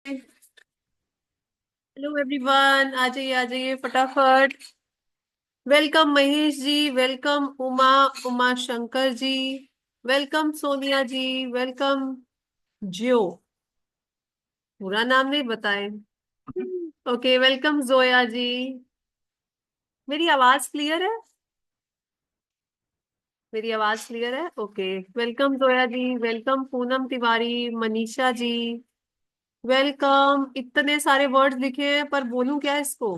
Hello everyone, आ जाइए फटाफट। Welcome Mahesh ji, welcome Uma Uma Shankar ji, welcome Sonia जी, welcome जियो। पूरा नाम नहीं बताए। ओके, वेलकम जोया जी। मेरी आवाज क्लियर है? मेरी आवाज क्लियर है? ओके। वेलकम जोया जी, वेलकम पूनम तिवारी, मनीषा जी, वेलकम। इतने सारे वर्ड्स लिखे हैं पर बोलूं क्या इसको?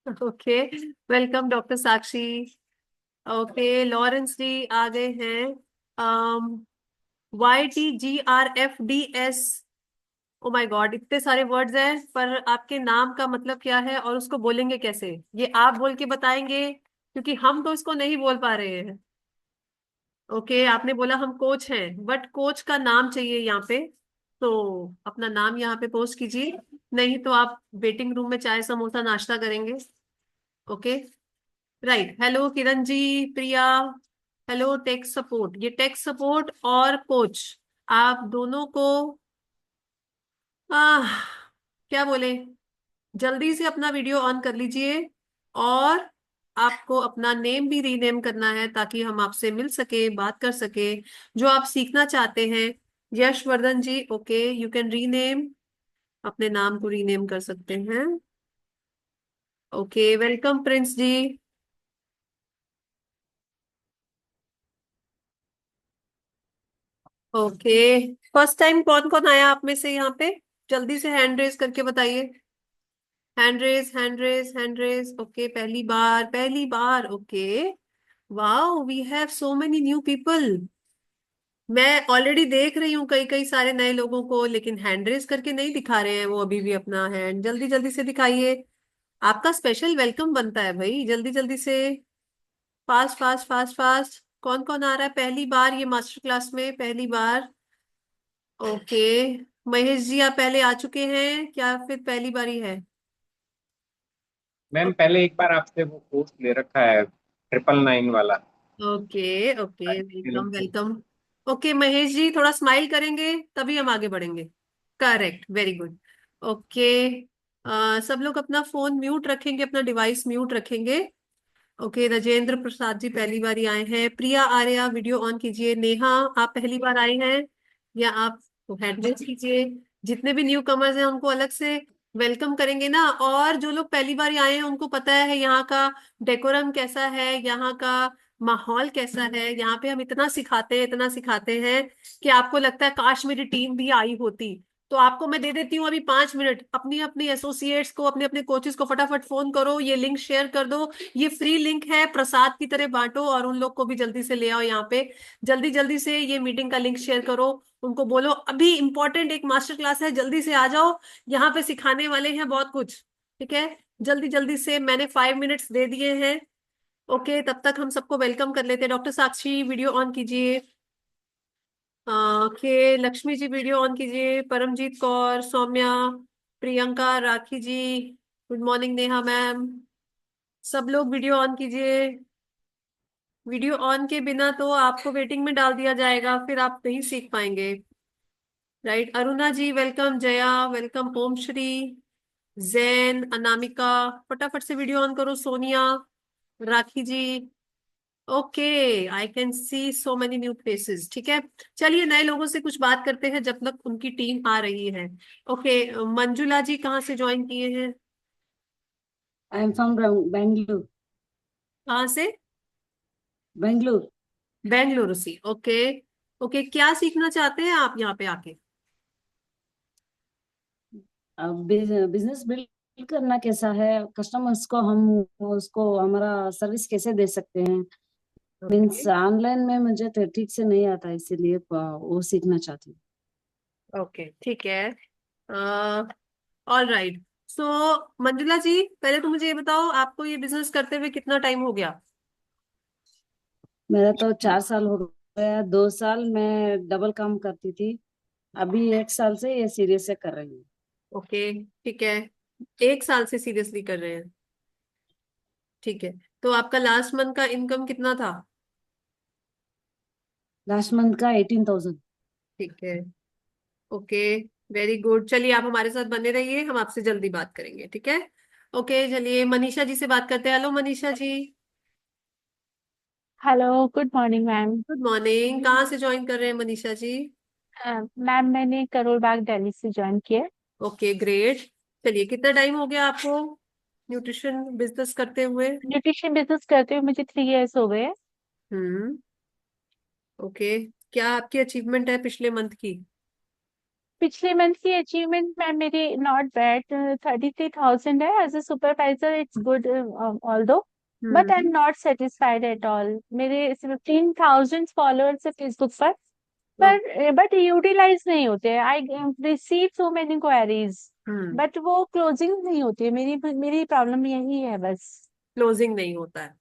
ओके। वेलकम डॉक्टर साक्षी। ओके, लॉरेंस जी आ गए हैं। YTGRFDS। ओ माय गॉड, इतने सारे वर्ड्स हैं पर आपके नाम का मतलब क्या है और उसको बोलेंगे कैसे, ये आप बोल के बताएंगे क्योंकि हम तो इसको नहीं बोल पा रहे हैं। ओके, आपने बोला हम कोच हैं बट कोच का नाम चाहिए यहाँ पे। तो अपना नाम यहाँ पे पोस्ट कीजिए, नहीं तो आप वेटिंग रूम में चाय समोसा नाश्ता करेंगे। Okay. Right. Hello Kiran ji, प्रिया। हेलो टेक सपोर्ट, ये टेक सपोर्ट और कोच आप दोनों को आह क्या बोले, जल्दी से अपना वीडियो ऑन कर लीजिए। और आपको अपना नेम भी रीनेम करना है ताकि हम आपसे मिल सके, बात कर सके, जो आप सीखना चाहते हैं। यशवर्धन जी, ओके, यू कैन रीनेम, अपने नाम को रीनेम कर सकते हैं। ओके, वेलकम प्रिंस जी। ओके, फर्स्ट टाइम कौन कौन आया आप में से यहाँ पे? जल्दी से हैंड रेज करके बताइए। Hand raise, hand raise, hand raise. Okay, पहली बार, पहली बार। Okay, wow, we have so many new people. मैं ऑलरेडी देख रही हूँ कई कई सारे नए लोगों को, लेकिन हैंड रेज करके नहीं दिखा रहे हैं वो अभी भी अपना हैंड। जल्दी जल्दी से दिखाइए। आपका स्पेशल वेलकम बनता है भाई, जल्दी जल्दी से। Fast fast fast fast. कौन कौन आ रहा है पहली बार ये मास्टर क्लास में, पहली बार? ओके। महेश जी, आप पहले आ चुके हैं क्या फिर पहली बारी है? मैम पहले एक बार आपसे वो कोर्स ले रखा है 999 वाला। ओके ओके, वेलकम बिल्कुल। वेलकम। ओके महेश जी, थोड़ा स्माइल करेंगे तभी हम आगे बढ़ेंगे। Correct, very good. ओके। सब लोग अपना फोन म्यूट रखेंगे, अपना डिवाइस म्यूट रखेंगे। ओके, राजेंद्र प्रसाद जी पहली बार ही आए हैं। प्रिया आर्या, वीडियो ऑन कीजिए। नेहा, आप पहली बार आई हैं या आप हैंड रेज कीजिए। जितने भी न्यू कमर्स हैं उनको अलग से वेलकम करेंगे ना, और जो लोग पहली बार आए हैं उनको पता है यहाँ का डेकोरम कैसा है, यहाँ का माहौल कैसा है। यहाँ पे हम इतना सिखाते हैं, इतना सिखाते हैं कि आपको लगता है काश मेरी टीम भी आई होती। तो आपको मैं दे देती हूँ अभी 5 मिनट, अपनी अपनी एसोसिएट्स को, अपने अपने कोचेस को फटाफट फोन करो, ये लिंक शेयर कर दो। ये फ्री लिंक है, प्रसाद की तरह बांटो और उन लोग को भी जल्दी से ले आओ यहाँ पे। जल्दी जल्दी से ये मीटिंग का लिंक शेयर करो। उनको बोलो अभी इंपॉर्टेंट एक मास्टर क्लास है, जल्दी से आ जाओ, यहाँ पे सिखाने वाले हैं बहुत कुछ। ठीक है, जल्दी जल्दी से, मैंने 5 मिनट्स दे दिए हैं। ओके, तब तक हम सबको वेलकम कर लेते हैं। डॉक्टर साक्षी, वीडियो ऑन कीजिए। ओके, लक्ष्मी जी वीडियो ऑन कीजिए। Paramjeet Kaur, Saumya, Priyanka, Rakhi ji, good morning, Neha ma'am, सब लोग वीडियो ऑन कीजिए। वीडियो ऑन के बिना तो आपको वेटिंग में डाल दिया जाएगा, फिर आप नहीं सीख पाएंगे। Right, Aruna ji welcome, Jaya welcome, Om Shri, Jain, Anamika, फटाफट से वीडियो ऑन करो। Sonia, Rakhi ji. Okay, I can see so many new faces. ठीक है, चलिए नए लोगों से कुछ बात करते हैं जब तक उनकी टीम आ रही है। ओके, मंजुला जी कहाँ से ज्वाइन किए हैं? I am from Bengaluru. कहाँ से? बेंगलुरु। बेंगलुरु से। ओके। ओके, क्या सीखना चाहते हैं आप यहाँ पे आके? बिजनेस बिल्ड करना कैसा है, कस्टमर्स को हम उसको हमारा सर्विस कैसे दे सकते हैं। ओके मीन्स ऑनलाइन में मुझे तो ठीक से नहीं आता, इसीलिए वो सीखना चाहती हूँ। ओके, ठीक है। All right. So Manjula ji, पहले तो मुझे ये बताओ आपको ये बिजनेस करते हुए कितना टाइम हो गया? मेरा तो 4 साल हो गया, 2 साल मैं डबल काम करती थी, अभी 1 साल से ये सीरियस से कर रही हूँ। ओके, ठीक है, 1 साल से सीरियसली कर रहे हैं। ठीक है, तो आपका लास्ट मंथ का इनकम कितना था? लास्ट मंथ का 18,000। ठीक है, ओके, वेरी गुड। चलिए आप हमारे साथ बने रहिए, हम आपसे जल्दी बात करेंगे, ठीक है। ओके, चलिए मनीषा जी से बात करते हैं। Hello Manisha ji. Hello, good morning ma'am. Good morning. कहाँ से ज्वाइन कर रहे हैं मनीषा जी? मैम मैंने करोल बाग दिल्ली से ज्वाइन किया। Okay, great. चलिए, कितना टाइम हो गया आपको न्यूट्रिशन बिजनेस करते हुए? न्यूट्रिशन बिजनेस करते हुए मुझे 3 इयर्स हो गए हैं। हम्म। ओके, क्या आपकी अचीवमेंट है पिछले मंथ की? पिछले मंथ की अचीवमेंट मैम मेरी नॉट बैड, 33,000 है। As a supervisor it's good although, but I am hmm. Not satisfied at all. मेरे 15,000 फॉलोअर्स है फेसबुक ओ- पर बट यूटिलाइज नहीं होते। I receive so many queries, hmm. But वो क्लोजिंग नहीं होती है। मेरी मेरी प्रॉब्लम यही है बस। क्लोजिंग नहीं होता है।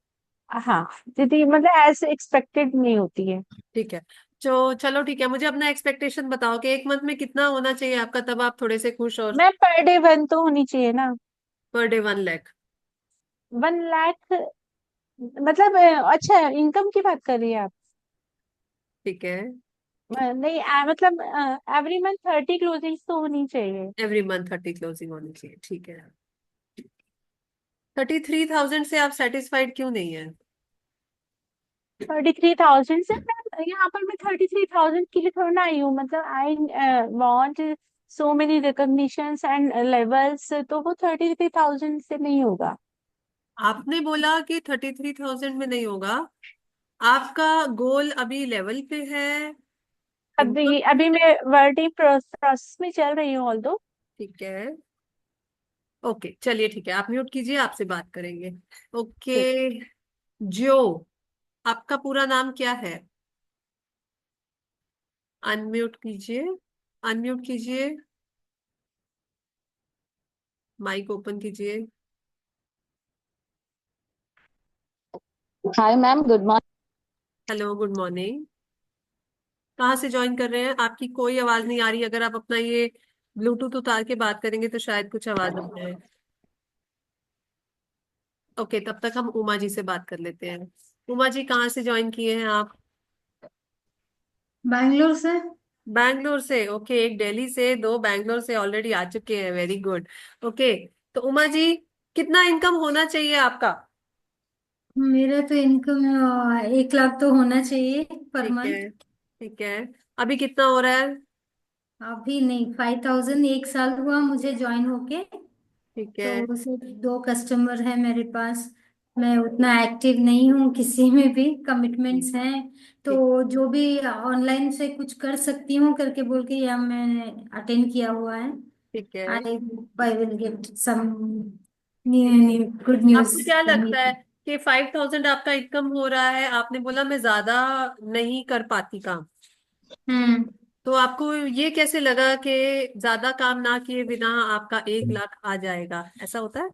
हाँ, दीदी मतलब एज एक्सपेक्टेड नहीं होती है। ठीक है। तो चलो ठीक है, मुझे अपना एक्सपेक्टेशन बताओ कि एक मंथ में कितना होना चाहिए आपका, तब आप थोड़े से खुश और। मैं पर डे 1 तो होनी चाहिए ना। Per day 1 lakh? 1 लाख मतलब अच्छा, इनकम की बात कर रही है आप? ठीक है। नहीं मतलब एवरी मंथ 30 क्लोजिंग्स तो होनी चाहिए। एवरी मंथ 30 क्लोजिंग होनी चाहिए, ठीक है। 33,000 से आप सेटिस्फाइड क्यों नहीं है? 33,000 से यहाँ पर मैं 33,000 के लिए थोड़ा ना आई हूँ। मतलब I want so many recognitions and levels, तो वो 33,000 से नहीं होगा। आपने बोला कि 33,000 में नहीं होगा। आपका गोल अभी लेवल पे है, इनकम अभी पे अभी है? मैं वर्डिंग प्रोसेस में चल रही हूँ ऑल्दो। ठीक है। ओके, चलिए ठीक है, आप म्यूट कीजिए, आपसे बात करेंगे। ओके। जो, आपका पूरा नाम क्या है? अनम्यूट कीजिए, अनम्यूट कीजिए, माइक ओपन कीजिए। Hi ma'am, good morning. Hello, good morning. कहाँ से ज्वाइन कर रहे हैं? आपकी कोई आवाज नहीं आ रही। अगर आप अपना ये ब्लूटूथ उतार के बात करेंगे तो शायद कुछ आवाज आ जाए। ओके, तब तक हम उमा जी से बात कर लेते हैं। उमा जी, कहाँ से ज्वाइन किए हैं आप? बैंगलोर से। बैंगलोर से? ओके, एक दिल्ली से, दो बैंगलोर से ऑलरेडी आ चुके हैं, वेरी गुड। ओके, तो उमा जी, कितना इनकम होना चाहिए आपका? मेरा तो इनकम 1 लाख तो होना चाहिए पर ठीक है। मंथ। ठीक है। अभी कितना हो रहा है? अभी नहीं, 5,000। 1 साल हुआ मुझे ज्वाइन होके। ठीक है। तो सिर्फ 2 कस्टमर है मेरे पास। मैं उतना एक्टिव नहीं हूँ किसी में भी, कमिटमेंट्स हैं। ठीक। तो जो भी ऑनलाइन से कुछ कर सकती हूँ करके बोल के या मैंने अटेंड किया हुआ है। ठीक है। I I will get some new good news आपको क्या फ्रॉम यू। लगता है कि 5,000 आपका इनकम हो रहा है, आपने बोला मैं ज्यादा नहीं कर पाती काम, हम्म। तो आपको ये कैसे लगा कि ज्यादा काम ना किए बिना आपका 1 लाख आ जाएगा? ऐसा होता है?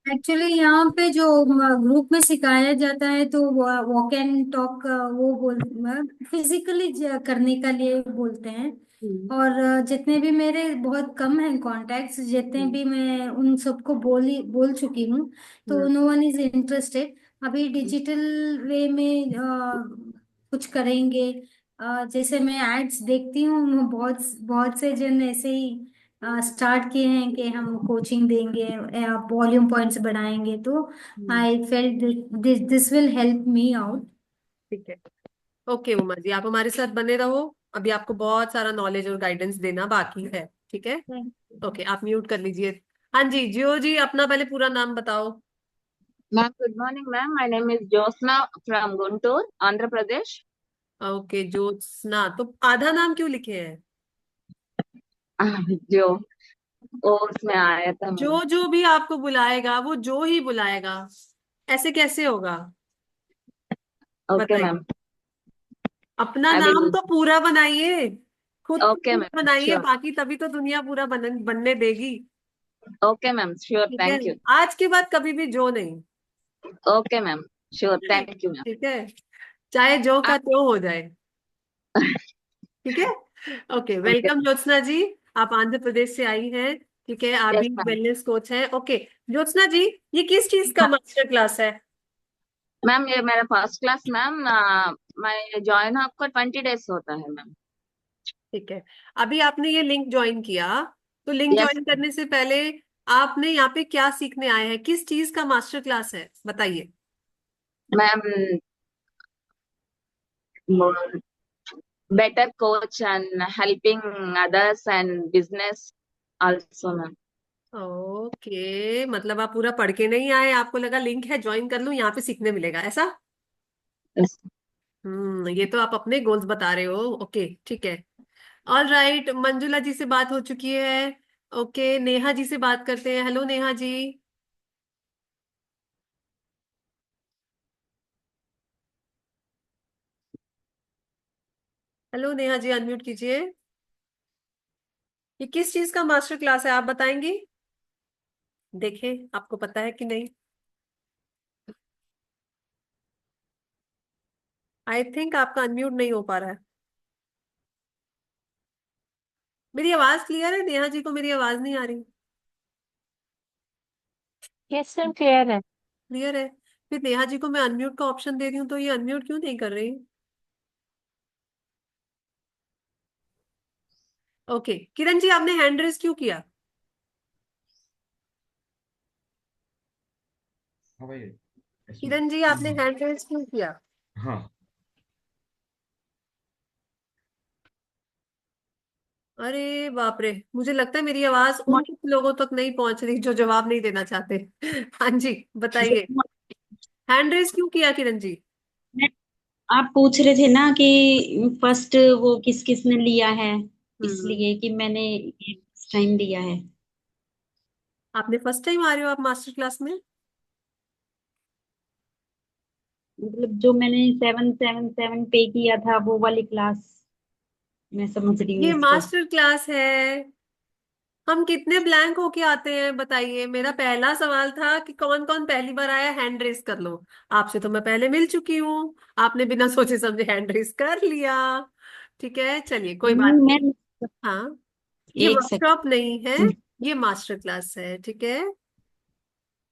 एक्चुअली यहाँ पे जो ग्रुप में सिखाया जाता है तो वॉक एंड टॉक वो बोल फिजिकली करने का लिए बोलते हैं। हम्म। और जितने भी मेरे बहुत कम हैं कॉन्टैक्ट्स, जितने हम्म। भी मैं उन सबको बोल चुकी हूँ। तो hmm. No one is interested. अभी डिजिटल वे में कुछ करेंगे। जैसे मैं एड्स देखती हूँ, बहुत बहुत से जन ऐसे ही स्टार्ट किए हैं कि हम कोचिंग देंगे, वॉल्यूम पॉइंट्स बढ़ाएंगे। तो hmm. I felt this this will help me out. ठीक है। ओके उमा जी, आप हमारे साथ बने रहो। अभी आपको बहुत सारा नॉलेज और गाइडेंस देना बाकी है, ठीक है। ओके, आप म्यूट कर लीजिए। हाँ जी, जियो जी, अपना पहले पूरा नाम बताओ। Ma'am good morning ma'am, my name is Jyotsna from Guntur, Andhra Pradesh. Okay Jyotsna, तो आधा नाम क्यों लिखे हैं? जो वो उसमें आया था मैम। जो भी आपको बुलाएगा वो जो ही बुलाएगा, ऐसे कैसे होगा? ओके बताइए। मैम। अपना आई नाम विल। तो पूरा बनाइए, खुद तो ओके पूरा मैम, बनाइए, श्योर। बाकी तभी तो दुनिया पूरा बनने देगी। ओके मैम, श्योर, ठीक है। Thank you. आज के बाद कभी भी जो नहीं। Okay ma'am, sure, thank you ma'am. ठीक है, चाहे जो का तो हो जाए। ठीक है। Okay, okay. वेलकम ज्योत्सना जी। आप आंध्र प्रदेश से आई हैं, ठीक है, आप यस भी मैम। वेलनेस कोच हैं। ओके ज्योत्सना जी, ये किस चीज का मास्टर क्लास है? मैम ये मेरा फर्स्ट क्लास मैम। मैं ज्वाइन आपको 20 डेज होता है मैम। ठीक है। अभी आपने ये लिंक ज्वाइन किया, तो लिंक Yes, ज्वाइन करने से पहले आपने यहाँ पे क्या सीखने आए हैं, किस चीज का मास्टर क्लास है, बताइए। ma'am. Better coach and helping others and business also, ma'am. Okay, मतलब आप पूरा पढ़ के नहीं आए, आपको लगा लिंक है ज्वाइन कर लूं, यहाँ पे सीखने मिलेगा, ऐसा? Yes. ये तो आप अपने गोल्स बता रहे हो। ओके, ठीक है। ऑल राइट, मंजुला जी से बात हो चुकी है। ओके, नेहा जी से बात करते हैं। Hello Neha ji. Hello Neha ji, unmute कीजिए। ये किस चीज का मास्टर क्लास है, आप बताएंगी? देखें आपको पता है कि नहीं। आई थिंक आपका अनम्यूट नहीं हो पा रहा है। मेरी आवाज क्लियर है? नेहा जी को मेरी आवाज नहीं आ रही। यस मैम, क्लियर है। क्लियर है? फिर नेहा जी को मैं अनम्यूट का ऑप्शन दे रही हूँ, तो ये अनम्यूट क्यों नहीं कर रही? ओके, किरण जी आपने हैंड रेस क्यों किया? हाँ भाई, इसमें। किरण जी आपने हैंड रेस क्यों किया? हाँ। अरे बाप रे, मुझे लगता है मेरी आवाज उन कुछ लोगों तक नहीं पहुंच रही जो जवाब नहीं देना चाहते। हाँ जी, बताइए। हैंड रेस क्यों किया किरण जी? आप पूछ रहे थे ना कि फर्स्ट वो किस किस ने लिया है, हम्म। इसलिए कि मैंने ये टाइम दिया है। आपने फर्स्ट टाइम आ रहे हो आप मास्टर क्लास में? मतलब जो मैंने 777 पे किया था वो वाली क्लास, मैं समझ रही हूँ ये इसको। मास्टर क्लास है। हम कितने ब्लैंक होके आते हैं, बताइए। मेरा पहला सवाल था कि कौन कौन पहली बार आया, हैंड रेस कर लो। आपसे तो मैं पहले मिल चुकी हूँ, आपने बिना सोचे समझे हैंड रेस कर लिया। ठीक है, चलिए कोई बात नहीं। मैं हाँ, ये एक वर्कशॉप नहीं है, सेकंड। ये मास्टर क्लास है, ठीक है।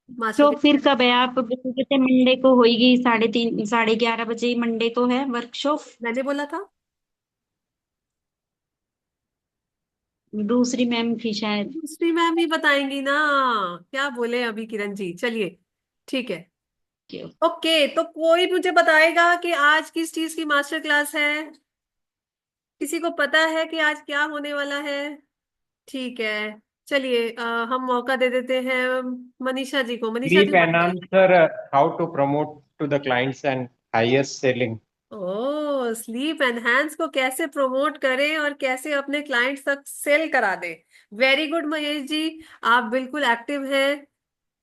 मास्टर तो फिर क्लास। कब है? आप कहते थे मंडे को होगी, 3:30 11:30 मंडे को है वर्कशॉप। मैंने बोला था। दूसरी मैम थी शायद। दूसरी मैम ही बताएंगी ना, क्या बोले अभी किरण जी। चलिए, ठीक है। ओके, तो कोई मुझे बताएगा कि आज किस चीज की मास्टर क्लास है? किसी को पता है कि आज क्या होने वाला है? ठीक है, चलिए हम मौका दे देते हैं मनीषा जी को। मनीषा Sleep जी बताइए। enhancer, how to promote to the clients and highest selling. Oh, sleep enhance को कैसे प्रमोट करें और कैसे अपने क्लाइंट्स तक सेल करा दें। वेरी गुड महेश जी, आप बिल्कुल एक्टिव हैं,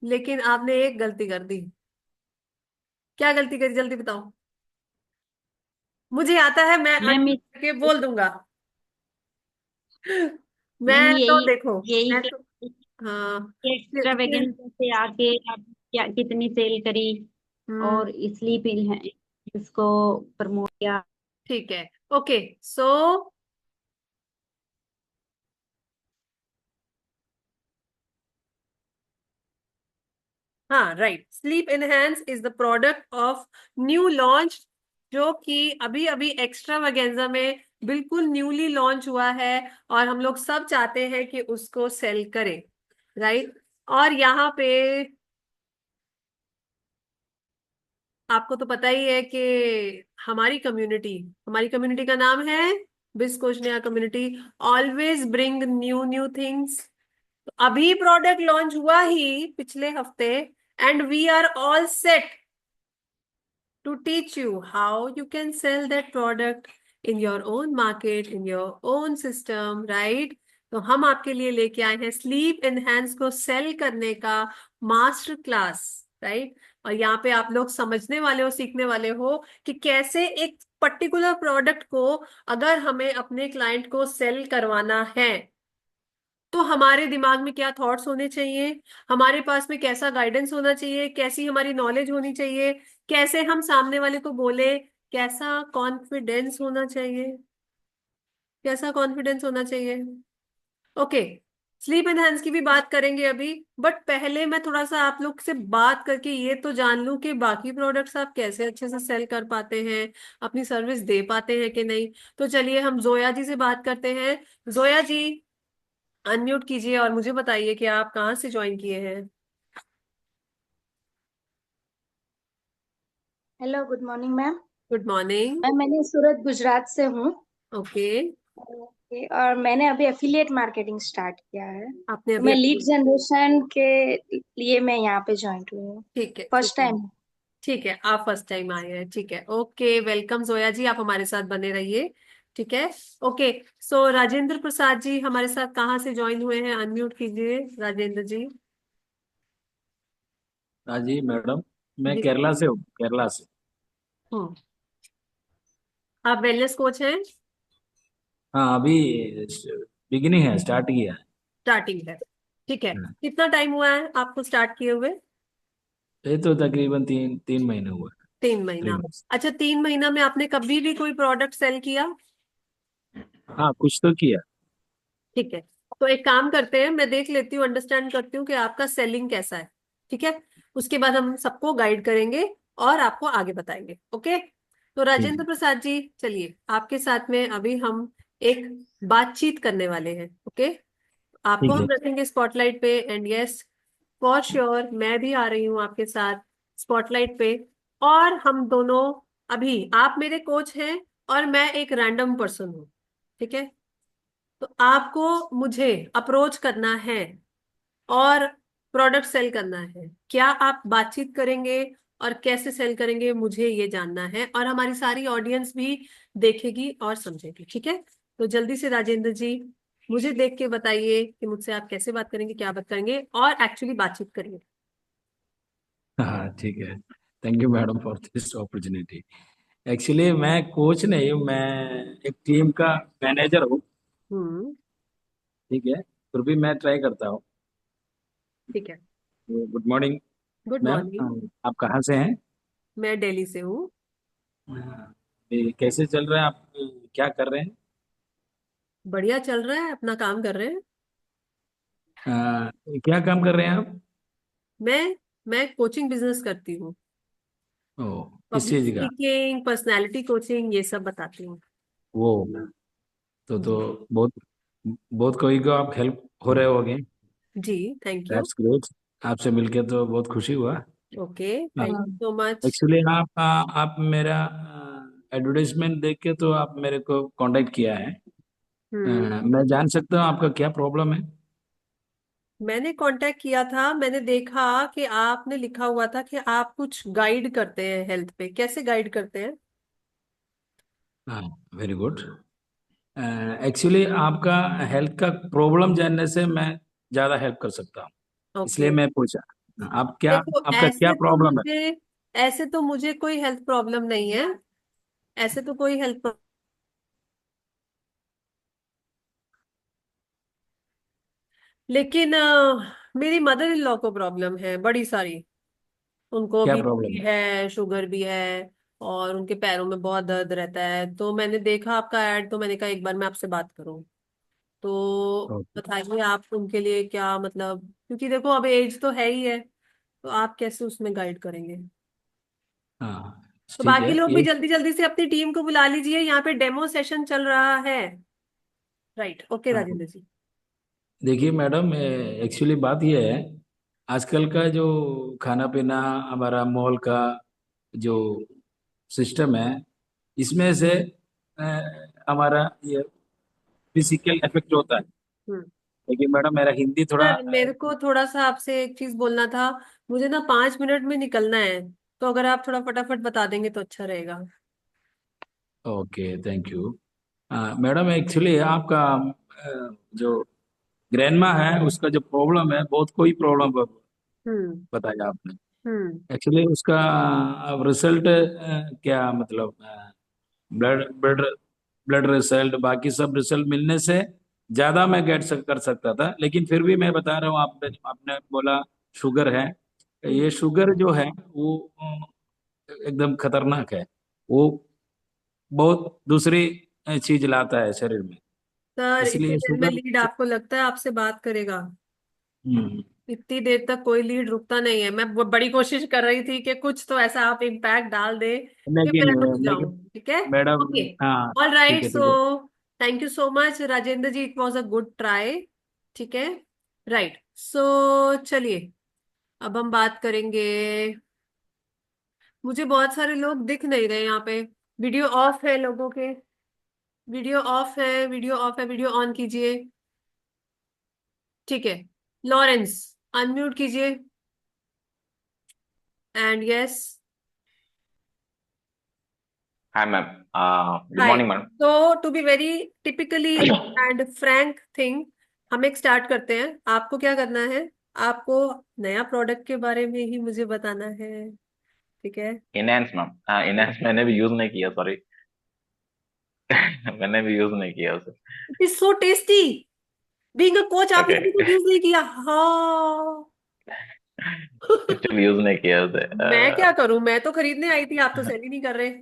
लेकिन आपने एक गलती कर दी। क्या गलती करी, जल्दी बताओ। मुझे आता है, मैं मैम अनम्यूट करके बोल दूंगा। मैम मैं तो यही देखो, यही मैं तो, हाँ। एक्स्ट्रा वैकेंसी से आके आप क्या कितनी सेल करी, हम्म। और इसलिए फिर है इसको प्रमोट किया। ठीक है। ओके, सो हाँ, right, sleep enhance is the product of new launch, जो कि अभी अभी एक्स्ट्रा वैगेंजा में बिल्कुल न्यूली लॉन्च हुआ है, और हम लोग सब चाहते हैं कि उसको सेल करें, राइट। और यहाँ पे आपको तो पता ही है कि हमारी कम्युनिटी का नाम है बिस्कोशनिया community, always bring new new things. अभी प्रोडक्ट लॉन्च हुआ ही पिछले हफ्ते, and we are all set to teach you how you can sell that product in your own market, in your own system, right? तो हम आपके लिए लेके आए हैं स्लीप एनहांस को सेल करने का मास्टर क्लास, राइट। और यहाँ पे आप लोग समझने वाले हो, सीखने वाले हो कि कैसे एक पर्टिकुलर प्रोडक्ट को अगर हमें अपने क्लाइंट को सेल करवाना है, तो हमारे दिमाग में क्या थॉट्स होने चाहिए, हमारे पास में कैसा गाइडेंस होना चाहिए, कैसी हमारी नॉलेज होनी चाहिए, कैसे हम सामने वाले को बोले, कैसा कॉन्फिडेंस होना चाहिए, कैसा कॉन्फिडेंस होना चाहिए। ओके, स्लीप एनहांस की भी बात करेंगे अभी, बट पहले मैं थोड़ा सा आप लोग से बात करके ये तो जान लूं कि बाकी प्रोडक्ट्स आप कैसे अच्छे से सेल कर पाते हैं, अपनी सर्विस दे पाते हैं कि नहीं। तो चलिए हम जोया जी से बात करते हैं। जोया जी, अनम्यूट कीजिए और मुझे बताइए कि आप कहाँ से ज्वाइन किए हैं। Hello, good morning ma'am. Good morning. Ma'am, मैं सूरत गुजरात से हूँ। ओके। ओके, और मैंने अभी एफिलिएट मार्केटिंग स्टार्ट किया है, आपने तो अभी मैं लीड अपनी। जनरेशन के लिए मैं यहाँ पे ज्वाइन हुई हूँ। ठीक है, ठीक फर्स्ट है। टाइम। ठीक है, आप फर्स्ट टाइम आए हैं, ठीक है, ओके, वेलकम जोया जी, आप हमारे साथ बने रहिए। ठीक है। ओके। सो राजेंद्र प्रसाद जी हमारे साथ कहाँ से ज्वाइन हुए हैं, अनम्यूट कीजिए राजेंद्र जी। हाँ जी मैडम, मैं जी। केरला से हूँ, केरला से। हम्म। आप वेलनेस कोच हैं। हाँ, अभी बिगिनिंग है, स्टार्ट किया है। स्टार्टिंग है। ठीक है। हाँ, कितना टाइम हुआ है आपको स्टार्ट किए हुए। ये तो तकरीबन तीन तीन महीने हुए। 3 महीना। 3 मंथ्स। अच्छा, 3 महीना में आपने कभी भी कोई प्रोडक्ट सेल किया। हाँ, कुछ तो किया। ठीक है। तो एक काम करते हैं, मैं देख लेती हूँ, अंडरस्टैंड करती हूँ कि आपका सेलिंग कैसा है। ठीक है। उसके बाद हम सबको गाइड करेंगे और आपको आगे बताएंगे। ओके। तो ठीक राजेंद्र है। प्रसाद जी, चलिए आपके साथ में अभी हम एक बातचीत करने वाले हैं। ओके। आपको ठीक है। हम रखेंगे स्पॉटलाइट पे, एंड यस, फॉर श्योर मैं भी आ रही हूँ आपके साथ स्पॉटलाइट पे। और हम दोनों, अभी आप मेरे कोच हैं और मैं एक रैंडम पर्सन हूँ। ठीक है। तो आपको मुझे अप्रोच करना है और प्रोडक्ट सेल करना है। क्या आप बातचीत करेंगे और कैसे सेल करेंगे, मुझे ये जानना है, और हमारी सारी ऑडियंस भी देखेगी और समझेगी। ठीक है। तो जल्दी से राजेंद्र जी, मुझे देख के बताइए कि मुझसे आप कैसे बात करेंगे, क्या बात करेंगे और एक्चुअली बातचीत करेंगे। हाँ, ठीक है। Thank you madam for this opportunity. Actually मैं कोच नहीं हूँ, मैं एक टीम का मैनेजर हूँ। हम्म। ठीक है, फिर भी मैं ट्राई करता हूँ। ठीक है। Good morning good ma'am. Morning. आप कहाँ से हैं? मैं दिल्ली से हूँ। ये कैसे चल रहा है, आप क्या कर रहे हैं? बढ़िया चल रहा है, अपना काम कर रहे हैं। क्या काम कर रहे हैं आप? मैं कोचिंग बिजनेस करती हूँ। ओ, किस पब्लिक चीज का? स्पीकिंग, पर्सनालिटी कोचिंग, ये सब बताती हूँ। वो तो जी। बहुत बहुत कोई को आप हेल्प हो रहे होगे। जी। Thank you. That's great. आपसे मिलके तो बहुत खुशी हुआ। Okay, thank you so much. Actually आप मेरा एडवर्टाइजमेंट देख के तो आप मेरे को कांटेक्ट किया है। हम्म। मैं जान सकता हूँ आपका क्या प्रॉब्लम है? मैंने कांटेक्ट किया था, मैंने देखा कि आपने लिखा हुआ था कि आप कुछ गाइड करते हैं हेल्थ पे, कैसे गाइड करते हैं। हाँ, वेरी गुड। एक्चुअली आपका हेल्थ का प्रॉब्लम जानने से मैं ज़्यादा हेल्प कर सकता हूँ, इसलिए ओके। मैं पूछा। आप क्या, देखो, आपका क्या प्रॉब्लम है? ऐसे तो मुझे कोई हेल्थ प्रॉब्लम नहीं है। ऐसे तो कोई हेल्थ, लेकिन मेरी मदर इन लॉ को प्रॉब्लम है बड़ी सारी। उनको क्या बीपी प्रॉब्लम है? है, शुगर भी है, और उनके पैरों में बहुत दर्द रहता है। तो मैंने देखा आपका ऐड, तो मैंने कहा एक बार मैं आपसे बात करूं। तो ओके। बताइए आप उनके लिए क्या, मतलब क्योंकि देखो अब एज तो है ही है, तो आप कैसे उसमें गाइड करेंगे। हाँ, तो ठीक है। बाकी लोग भी ये जल्दी जल्दी से अपनी टीम को बुला लीजिए, यहाँ पे डेमो सेशन चल रहा है। राइट, ओके हाँ, राजेंद्र जी। देखिए मैडम, एक्चुअली बात यह है, आजकल का जो खाना पीना, हमारा मॉल का जो सिस्टम है, इसमें से अ, हमारा ये फिजिकल इफेक्ट होता है। हम्म। लेकिन मैडम मेरा हिंदी थोड़ा सर, मेरे को थोड़ा सा आपसे एक चीज बोलना था। मुझे ना 5 मिनट में निकलना है, तो अगर आप थोड़ा फटाफट बता देंगे तो अच्छा रहेगा। Okay, thank you. Madam actually आपका जो ग्रैंडमा है, उसका जो प्रॉब्लम है, बहुत कोई प्रॉब्लम हम्म। बताया आपने। हम्म। एक्चुअली उसका अब रिजल्ट क्या मतलब, ब्लड ब्लड ब्लड रिजल्ट, बाकी सब रिजल्ट मिलने से ज्यादा मैं कर सकता था, लेकिन फिर भी मैं बता रहा हूँ। आपने आपने बोला शुगर है। हम्म। ये शुगर जो है वो एकदम खतरनाक है। वो बहुत दूसरी चीज लाता है शरीर में। सर इतनी इसलिए देर में शुगर। लीड आपको लगता है आपसे बात करेगा? हम्म। इतनी देर तक कोई लीड रुकता नहीं है। मैं बड़ी कोशिश कर रही थी कि कुछ तो ऐसा आप इम्पैक्ट डाल दे कि लेकिन मैं रुक लेकिन जाऊं। ठीक है। Madam, okay. हाँ ऑल ठीक राइट। है सो ठीक है। Thank you so much Rajendra ji, it was a good try. ठीक है। राइट। सो चलिए अब हम बात करेंगे। मुझे बहुत सारे लोग दिख नहीं रहे यहाँ पे। वीडियो ऑफ है लोगों के। वीडियो ऑफ है, वीडियो ऑफ है, वीडियो ऑन कीजिए। ठीक है। लॉरेंस अनम्यूट कीजिए। And yes. Hi, ma'am. Good hi. morning, ma'am. तो to be very typically and frank thing, हम एक स्टार्ट करते हैं। आपको क्या करना है? आपको नया प्रोडक्ट के बारे में ही मुझे बताना है। ठीक है। Enhance, ma'am. Enhance मैंने भी यूज नहीं किया, सॉरी। मैंने भी यूज नहीं किया उसे। It is so tasty. Being a coach आपने ओके। अभी तक यूज नहीं किया? हाँ। एक्चुअली यूज नहीं किया उसे। मैं क्या करूं? मैं तो खरीदने आई थी, आप तो सेल ही नहीं कर रहे।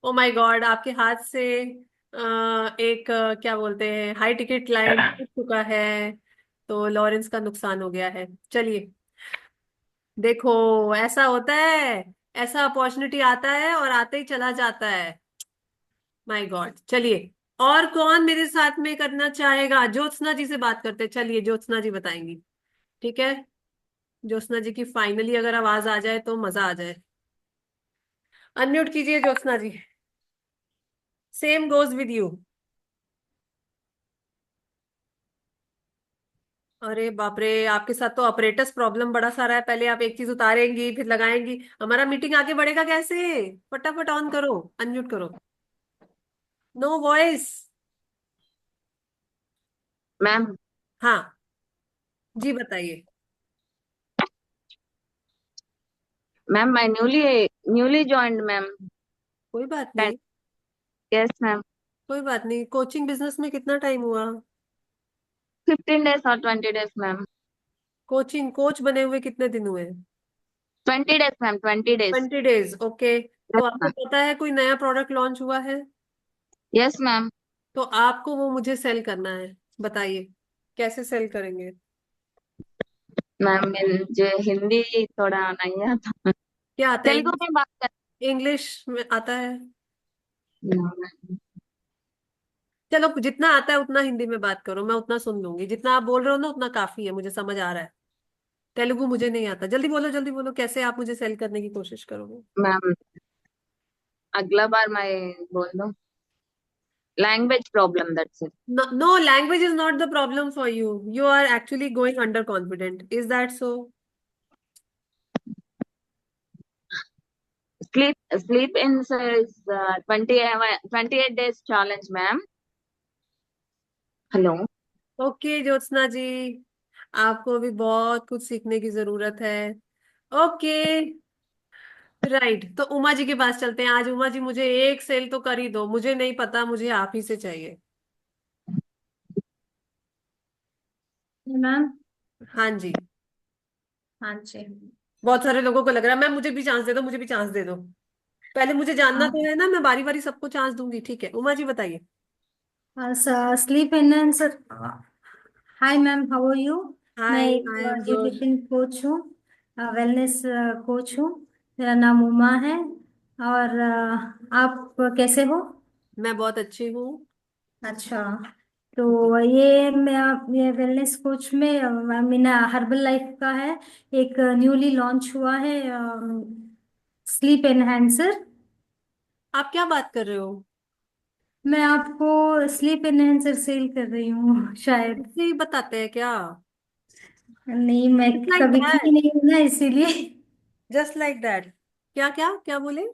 ओ माय गॉड, आपके हाथ से एक क्या बोलते हैं, हाई टिकट क्लाइंट छूट चुका है। तो लॉरेंस का नुकसान हो गया है। चलिए देखो, ऐसा होता है। ऐसा अपॉर्चुनिटी आता है और आते ही चला जाता है। My God. चलिए, और कौन मेरे साथ में करना चाहेगा? ज्योत्सना जी से बात करते हैं। चलिए ज्योत्सना जी बताएंगी। ठीक है। ज्योत्सना जी की फाइनली अगर आवाज आ जाए तो मजा आ जाए। अनम्यूट कीजिए Jyotsna ji. Same goes with you. अरे बाप रे, आपके साथ तो ऑपरेटर्स प्रॉब्लम बड़ा सारा है। पहले आप एक चीज उतारेंगी फिर लगाएंगी, हमारा मीटिंग आगे बढ़ेगा कैसे? फटाफट ऑन करो, अनम्यूट करो। No voice. मैम। हाँ जी बताइए। मैम, मैं न्यूली ज्वाइंड मैम। कोई बात नहीं। Yes ma'am. कोई बात नहीं। कोचिंग बिजनेस में कितना टाइम हुआ? 15 days और 20 days मैम। कोचिंग कोच बने हुए कितने दिन हुए? 20 days ma'am, 20 days। 20 days. Okay. तो यस आपको मैम। पता है कोई नया प्रोडक्ट लॉन्च हुआ है? Yes ma'am. तो आपको वो मुझे सेल करना है। बताइए कैसे सेल करेंगे? मैम मुझे हिंदी थोड़ा नहीं आता। क्या आता है? तेलुगु में बात कर। इंग्लिश में आता है? No, ma'am. चलो जितना आता है उतना हिंदी में बात करो, मैं उतना सुन लूंगी। जितना आप बोल रहे हो ना उतना काफी है, मुझे समझ आ रहा है। तेलुगु मुझे नहीं आता। जल्दी बोलो, जल्दी बोलो, कैसे आप मुझे सेल करने की कोशिश करोगे? मैम, अगला बार मैं बोल दूँ। Language problem, that's it. No, no, language is not the problem for you. You are actually going underconfident. Is that so? Sleep in is 28 days challenge ma'am. Hello. Okay Jyotsna ji, आपको अभी बहुत कुछ सीखने की जरूरत है। ओके। राइट। तो उमा जी के पास चलते हैं। आज उमा जी मुझे एक सेल तो कर ही दो, मुझे नहीं पता, मुझे आप ही से चाहिए। मैम। हाँ जी। हाँ जी। बहुत सारे लोगों को लग रहा है मैम मुझे भी चांस दे दो, मुझे भी चांस दे दो। पहले मुझे जानना तो है ना, मैं बारी बारी सबको चांस दूंगी। ठीक है, उमा जी बताइए। Sleep enhancer. Hi ma'am, how are you? मैं हाय, एक I am good. Nutrition coach हूँ, वेलनेस कोच हूँ। मेरा नाम उमा है। और आप कैसे हो? मैं बहुत अच्छी हूँ। अच्छा। तो ये वेलनेस कोच में मीना हर्बल लाइफ का है। एक न्यूली लॉन्च हुआ है स्लीप एनहांसर। आप क्या बात कर रहे हो? मैं आपको स्लीप एनहांसर सेल कर रही हूँ शायद। ऐसे ही बताते हैं क्या? नहीं, मैं जस्ट लाइक कभी की दैट। नहीं हूँ ना, इसीलिए। Just like that. क्या क्या क्या बोले?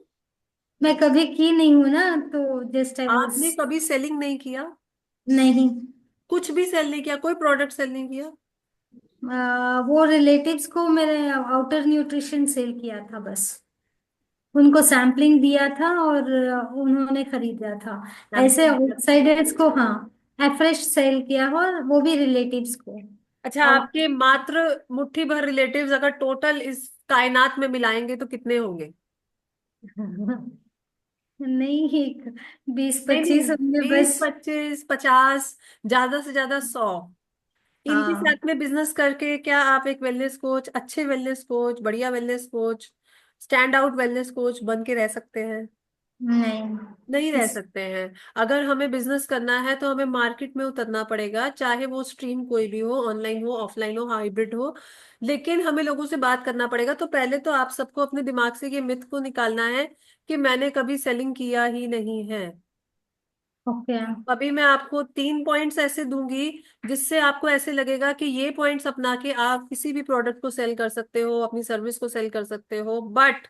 मैं कभी की नहीं हूँ ना, तो जस्ट आई वाज। आपने कभी सेलिंग नहीं किया? नहीं। कुछ भी सेल नहीं किया? कोई प्रोडक्ट सेल नहीं किया? वो रिलेटिव्स को मेरे आउटर न्यूट्रिशन सेल किया था बस। उनको सैम्पलिंग दिया था और उन्होंने खरीदा था। ऐसे सैम्पल दिया था? आउटसाइडर्स को, हाँ, फ्रेश सेल किया हो, और वो भी रिलेटिव्स को। अच्छा, और आपके मात्र मुट्ठी भर रिलेटिव्स अगर टोटल इस कायनात में मिलाएंगे तो कितने होंगे? नहीं, एक 20-25 नहीं, होंगे 20, 25, 50, ज्यादा से ज्यादा 100। इनके हाँ। साथ में बिजनेस करके क्या आप एक वेलनेस कोच, अच्छे वेलनेस कोच, बढ़िया wellness coach, stand out wellness coach बन के रह सकते हैं? नहीं। नहीं रह इस सकते हैं। अगर हमें बिजनेस करना है तो हमें मार्केट में उतरना पड़ेगा, चाहे वो स्ट्रीम कोई भी हो, ऑनलाइन हो, ऑफलाइन हो, हाइब्रिड हो, लेकिन हमें लोगों से बात करना पड़ेगा। तो पहले तो आप सबको अपने दिमाग से ये मिथ को निकालना है कि मैंने कभी सेलिंग किया ही नहीं है। ओके। अभी मैं आपको 3 पॉइंट्स ऐसे दूंगी जिससे आपको ऐसे लगेगा कि ये पॉइंट्स अपना के आप किसी भी प्रोडक्ट को सेल कर सकते हो, अपनी सर्विस को सेल कर सकते हो। बट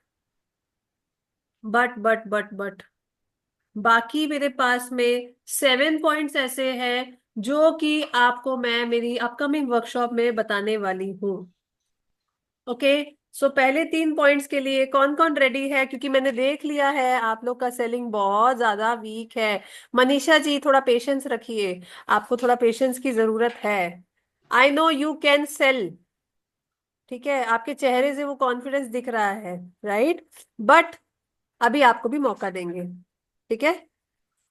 बाकी मेरे पास में 7 पॉइंट्स ऐसे हैं जो कि आपको मैं मेरी अपकमिंग वर्कशॉप में बताने वाली हूँ। ओके। सो पहले 3 पॉइंट्स के लिए कौन कौन रेडी है? क्योंकि मैंने देख लिया है आप लोग का सेलिंग बहुत ज्यादा वीक है। मनीषा जी, थोड़ा पेशेंस रखिए, आपको थोड़ा पेशेंस की जरूरत है। I know you can cell, ठीक है, आपके चेहरे से वो कॉन्फिडेंस दिख रहा है, राइट? बट अभी आपको भी मौका देंगे, ठीक है?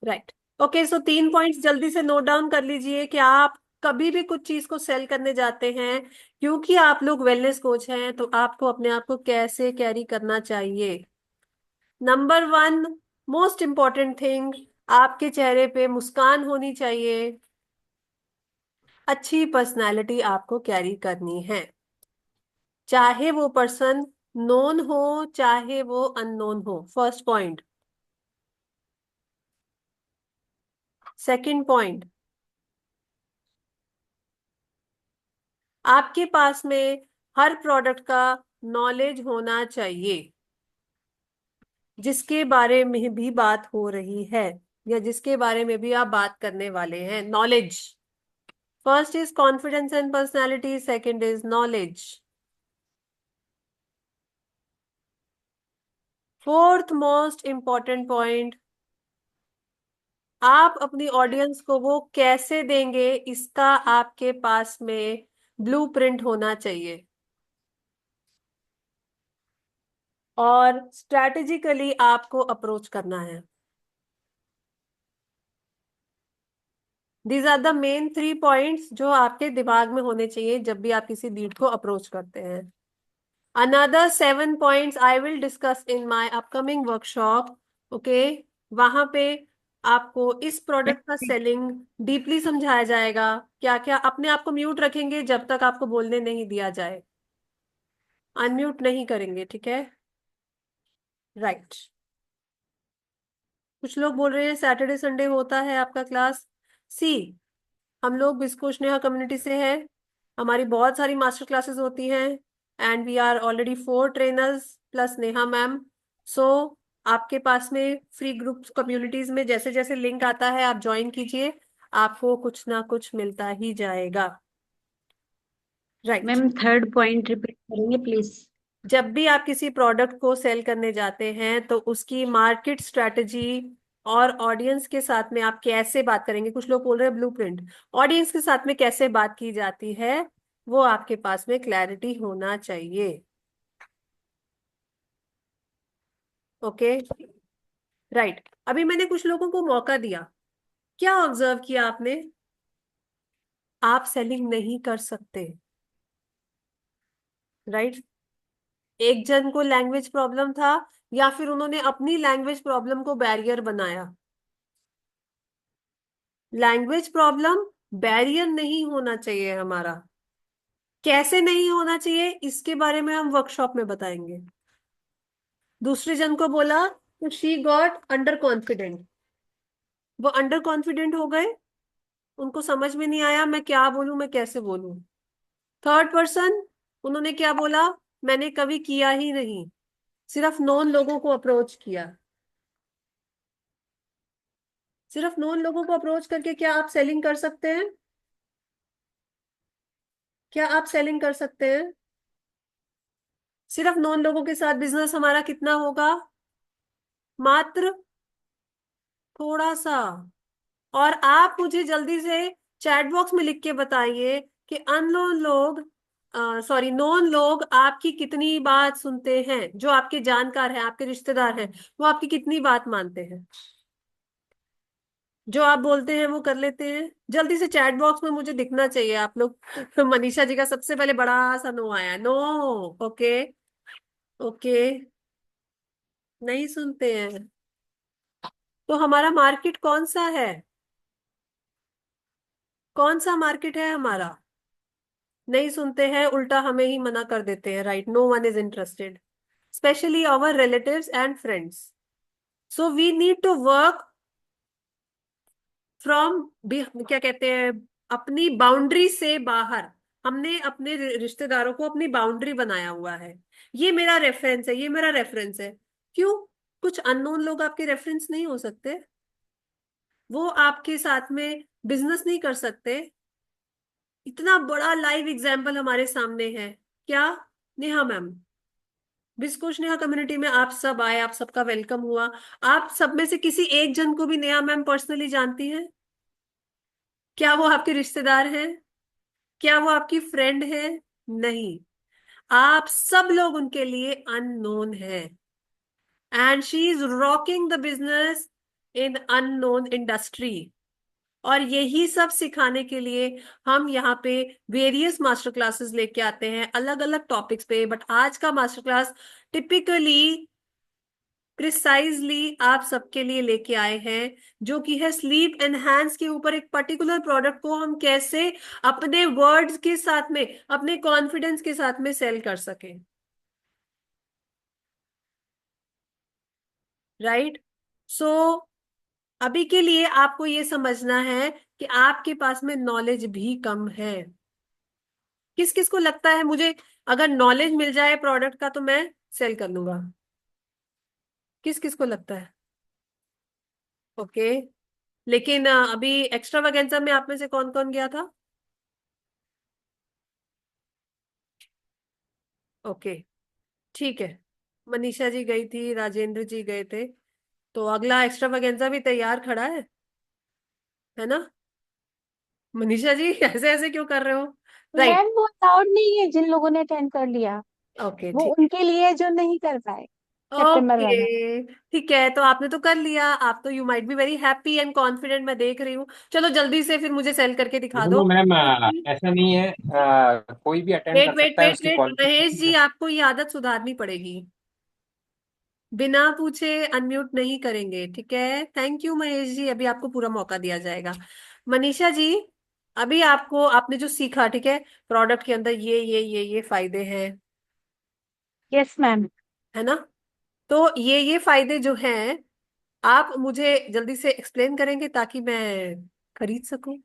राइट। ओके, सो 3 पॉइंट्स जल्दी से नोट डाउन कर लीजिए कि आप कभी भी कुछ चीज को सेल करने जाते हैं, क्योंकि आप लोग वेलनेस कोच हैं, तो आपको अपने आप को कैसे कैरी करना चाहिए। नंबर 1, मोस्ट इंपॉर्टेंट थिंग, आपके चेहरे पे मुस्कान होनी चाहिए। अच्छी पर्सनालिटी आपको कैरी करनी है, चाहे वो पर्सन नोन हो, चाहे वो अननोन हो। First point. सेकंड पॉइंट, आपके पास में हर प्रोडक्ट का नॉलेज होना चाहिए जिसके बारे में भी बात हो रही है या जिसके बारे में भी आप बात करने वाले हैं। Knowledge first is confidence and personality, second is knowledge. Fourth most important point, आप अपनी ऑडियंस को वो कैसे देंगे, इसका आपके पास में ब्लूप्रिंट होना चाहिए और स्ट्रैटेजिकली आपको अप्रोच करना है। These are the main 3 points जो आपके दिमाग में होने चाहिए जब भी आप किसी लीड को अप्रोच करते हैं। Another 7 points I will discuss in my upcoming workshop. Okay, वहां पे आपको इस प्रोडक्ट का सेलिंग डीपली समझाया जाएगा। क्या क्या, अपने आप को म्यूट रखेंगे जब तक आपको बोलने नहीं दिया जाए, अनम्यूट नहीं करेंगे, ठीक है? राइट। कुछ लोग बोल रहे हैं सैटरडे संडे होता है आपका क्लास। सी, हम लोग बिस्को स्नेहा कम्युनिटी से हैं, हमारी बहुत सारी मास्टर क्लासेस होती हैं, and we are already 4 trainers plus Neha ma'am. So आपके पास में फ्री ग्रुप कम्युनिटीज में जैसे जैसे लिंक आता है आप ज्वाइन कीजिए, आपको कुछ ना कुछ मिलता ही जाएगा। Right. Ma'am third point repeat करेंगे प्लीज? जब भी आप किसी प्रोडक्ट को सेल करने जाते हैं तो उसकी मार्केट स्ट्रेटजी और ऑडियंस के साथ में आप कैसे बात करेंगे, कुछ लोग बोल रहे हैं ब्लूप्रिंट, ऑडियंस के साथ में कैसे बात की जाती है, वो आपके पास में क्लैरिटी होना चाहिए। ओके। राइट। अभी मैंने कुछ लोगों को मौका दिया, क्या ऑब्जर्व किया आपने? आप सेलिंग नहीं कर सकते, राइट? एक जन को लैंग्वेज प्रॉब्लम था या फिर उन्होंने अपनी लैंग्वेज प्रॉब्लम को बैरियर बनाया। लैंग्वेज प्रॉब्लम बैरियर नहीं होना चाहिए हमारा। कैसे नहीं होना चाहिए इसके बारे में हम वर्कशॉप में बताएंगे। दूसरे जन को बोला तो शी गॉट अंडर कॉन्फिडेंट, वो अंडर कॉन्फिडेंट हो गए, उनको समझ में नहीं आया मैं क्या बोलूं, मैं कैसे बोलूं। थर्ड पर्सन, उन्होंने क्या बोला, मैंने कभी किया ही नहीं, सिर्फ नॉन लोगों को अप्रोच किया। सिर्फ नॉन लोगों को अप्रोच करके क्या आप सेलिंग कर सकते हैं? क्या आप सेलिंग कर सकते हैं? सिर्फ नॉन लोगों के साथ बिजनेस हमारा कितना होगा? मात्र थोड़ा सा। और आप मुझे जल्दी से चैट बॉक्स में लिख के बताइए कि अननोन लोग सॉरी, नॉन लोग आपकी कितनी बात सुनते हैं? जो आपके जानकार हैं, आपके रिश्तेदार हैं, वो आपकी कितनी बात मानते हैं? जो आप बोलते हैं वो कर लेते हैं? जल्दी से चैट बॉक्स में मुझे दिखना चाहिए आप लोग। मनीषा जी का सबसे पहले बड़ा सा नो आया, नो। ओके, ओके, नहीं सुनते हैं। तो हमारा मार्केट कौन सा है? कौन सा मार्केट है हमारा? नहीं सुनते हैं, उल्टा हमें ही मना कर देते हैं, right? No one is interested, specially our relatives and friends. So we need to work from, क्या कहते हैं, अपनी बाउंड्री से बाहर। हमने अपने रिश्तेदारों को अपनी बाउंड्री बनाया हुआ है। ये मेरा रेफरेंस है, ये मेरा रेफरेंस है। क्यों? कुछ अननोन लोग आपके रेफरेंस नहीं हो सकते? वो आपके साथ में बिजनेस नहीं कर सकते? इतना बड़ा लाइव एग्जाम्पल हमारे सामने है। क्या? Neha ma'am, biscuit Neha community में आप सब आए, आप सबका वेलकम हुआ। आप सब में से किसी एक जन को भी नेहा मैम पर्सनली जानती हैं? क्या वो आपके रिश्तेदार हैं? क्या वो आपकी फ्रेंड है? नहीं। आप सब लोग उनके लिए अननोन है। And she is rocking the business in unknown industry. और यही सब सिखाने के लिए हम यहाँ पे वेरियस मास्टर क्लासेस लेके आते हैं, अलग अलग टॉपिक्स पे। बट आज का मास्टर क्लास टिपिकली, प्रिसाइजली आप सबके लिए लेके आए हैं, जो कि है स्लीप एनहांस के ऊपर एक पर्टिकुलर प्रोडक्ट को हम कैसे अपने वर्ड्स के साथ में, अपने कॉन्फिडेंस के साथ में सेल कर सके, राइट? सो अभी के लिए आपको ये समझना है कि आपके पास में नॉलेज भी कम है। किस किस को लगता है मुझे अगर नॉलेज मिल जाए प्रोडक्ट का तो मैं सेल कर लूंगा? किस किस को लगता है? ओके, लेकिन अभी एक्स्ट्रा वैगेंसा में आप में से कौन कौन गया था? ओके, ठीक है। मनीषा जी गई थी, राजेंद्र जी गए थे, तो अगला एक्स्ट्रा वैगेंसा भी तैयार खड़ा है ना? मनीषा जी ऐसे ऐसे क्यों कर रहे हो? राइट, मैम वो अलाउड नहीं है जिन लोगों ने अटेंड कर लिया, ओके, वो ठीक। उनके लिए है जो नहीं कर पाए सितंबर वाला। ओके, ठीक है, तो आपने तो कर लिया, आप तो you might be very happy and confident, मैं देख रही हूँ। चलो जल्दी से फिर मुझे सेल करके दिखा नो दो। मैम, ऐसा नहीं है। कोई भी अटेंड वेट कर वेट सकता है, वेट उसकी वेट, महेश क्वालिफिकेशन जी है। आपको ये आदत सुधारनी पड़ेगी। बिना पूछे अनम्यूट नहीं करेंगे, ठीक है? थैंक यू महेश जी, अभी आपको पूरा मौका दिया जाएगा। मनीषा जी, अभी आपको, आपने जो सीखा, ठीक है, प्रोडक्ट के अंदर ये फायदे हैं, यस मैम। है ना? तो ये फायदे जो हैं, आप मुझे जल्दी से एक्सप्लेन करेंगे ताकि मैं खरीद सकूं?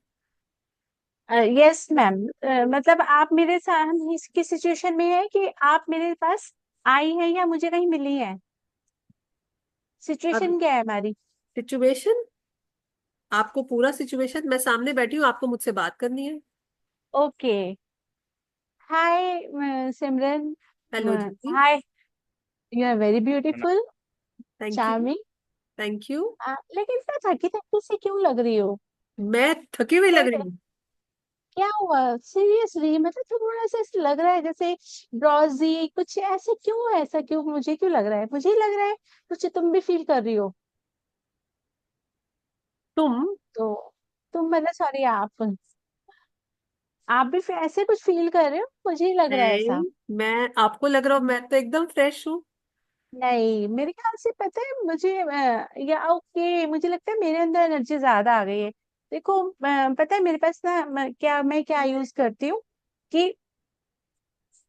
यस मैम, मतलब आप मेरे साथ, हम इसकी सिचुएशन में है कि आप मेरे पास आई हैं या मुझे कहीं मिली है। अब सिचुएशन क्या है हमारी? सिचुएशन, आपको पूरा सिचुएशन, मैं सामने बैठी हूँ, आपको मुझसे बात करनी है। Okay. Hi Simran. Hello ji. Hi, you are very beautiful, thank you. Charming. Thank you. लेकिन इतना थकी थकी से क्यों लग रही हो? मैं थकी हुई लग कोई, रही हूँ? क्या हुआ सीरियसली? मतलब थोड़ा सा ऐसे लग रहा है जैसे ड्रॉजी कुछ, ऐसे क्यों? ऐसा क्यों? मुझे क्यों लग रहा है? मुझे ही लग रहा है कुछ तुम भी फील कर रही हो? तुम? तो तुम मतलब, सॉरी, आप भी ऐसे कुछ फील कर रहे हो? मुझे ही लग रहा है नहीं, ऐसा। मैं आपको लग रहा हूँ, मैं तो एकदम फ्रेश हूँ। नहीं, मेरे ख्याल से पता है मुझे, या ओके, मुझे लगता है मेरे अंदर एनर्जी ज्यादा आ गई है। देखो, पता है मेरे पास ना, मैं क्या यूज करती हूँ कि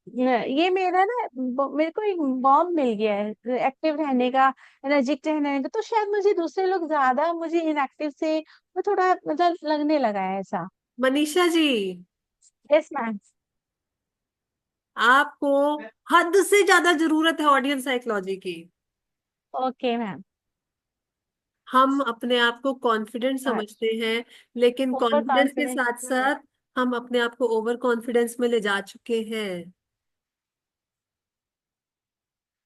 ये मेरा ना, मेरे को एक बॉम्ब मिल गया है एक्टिव रहने का, एनर्जिक रहने का। तो शायद मुझे दूसरे लोग ज्यादा मुझे इनएक्टिव से वो थोड़ा मतलब लगने लगा है ऐसा। Manisha ji, yes ma'am. आपको हद से ज्यादा जरूरत है ऑडियंस साइकोलॉजी की। Okay ma'am. हम अपने आप को कॉन्फिडेंट समझते हैं, लेकिन ओवर कॉन्फिडेंस के कॉन्फिडेंस। साथ साथ हम अपने आप को ओवर कॉन्फिडेंस में ले जा चुके हैं।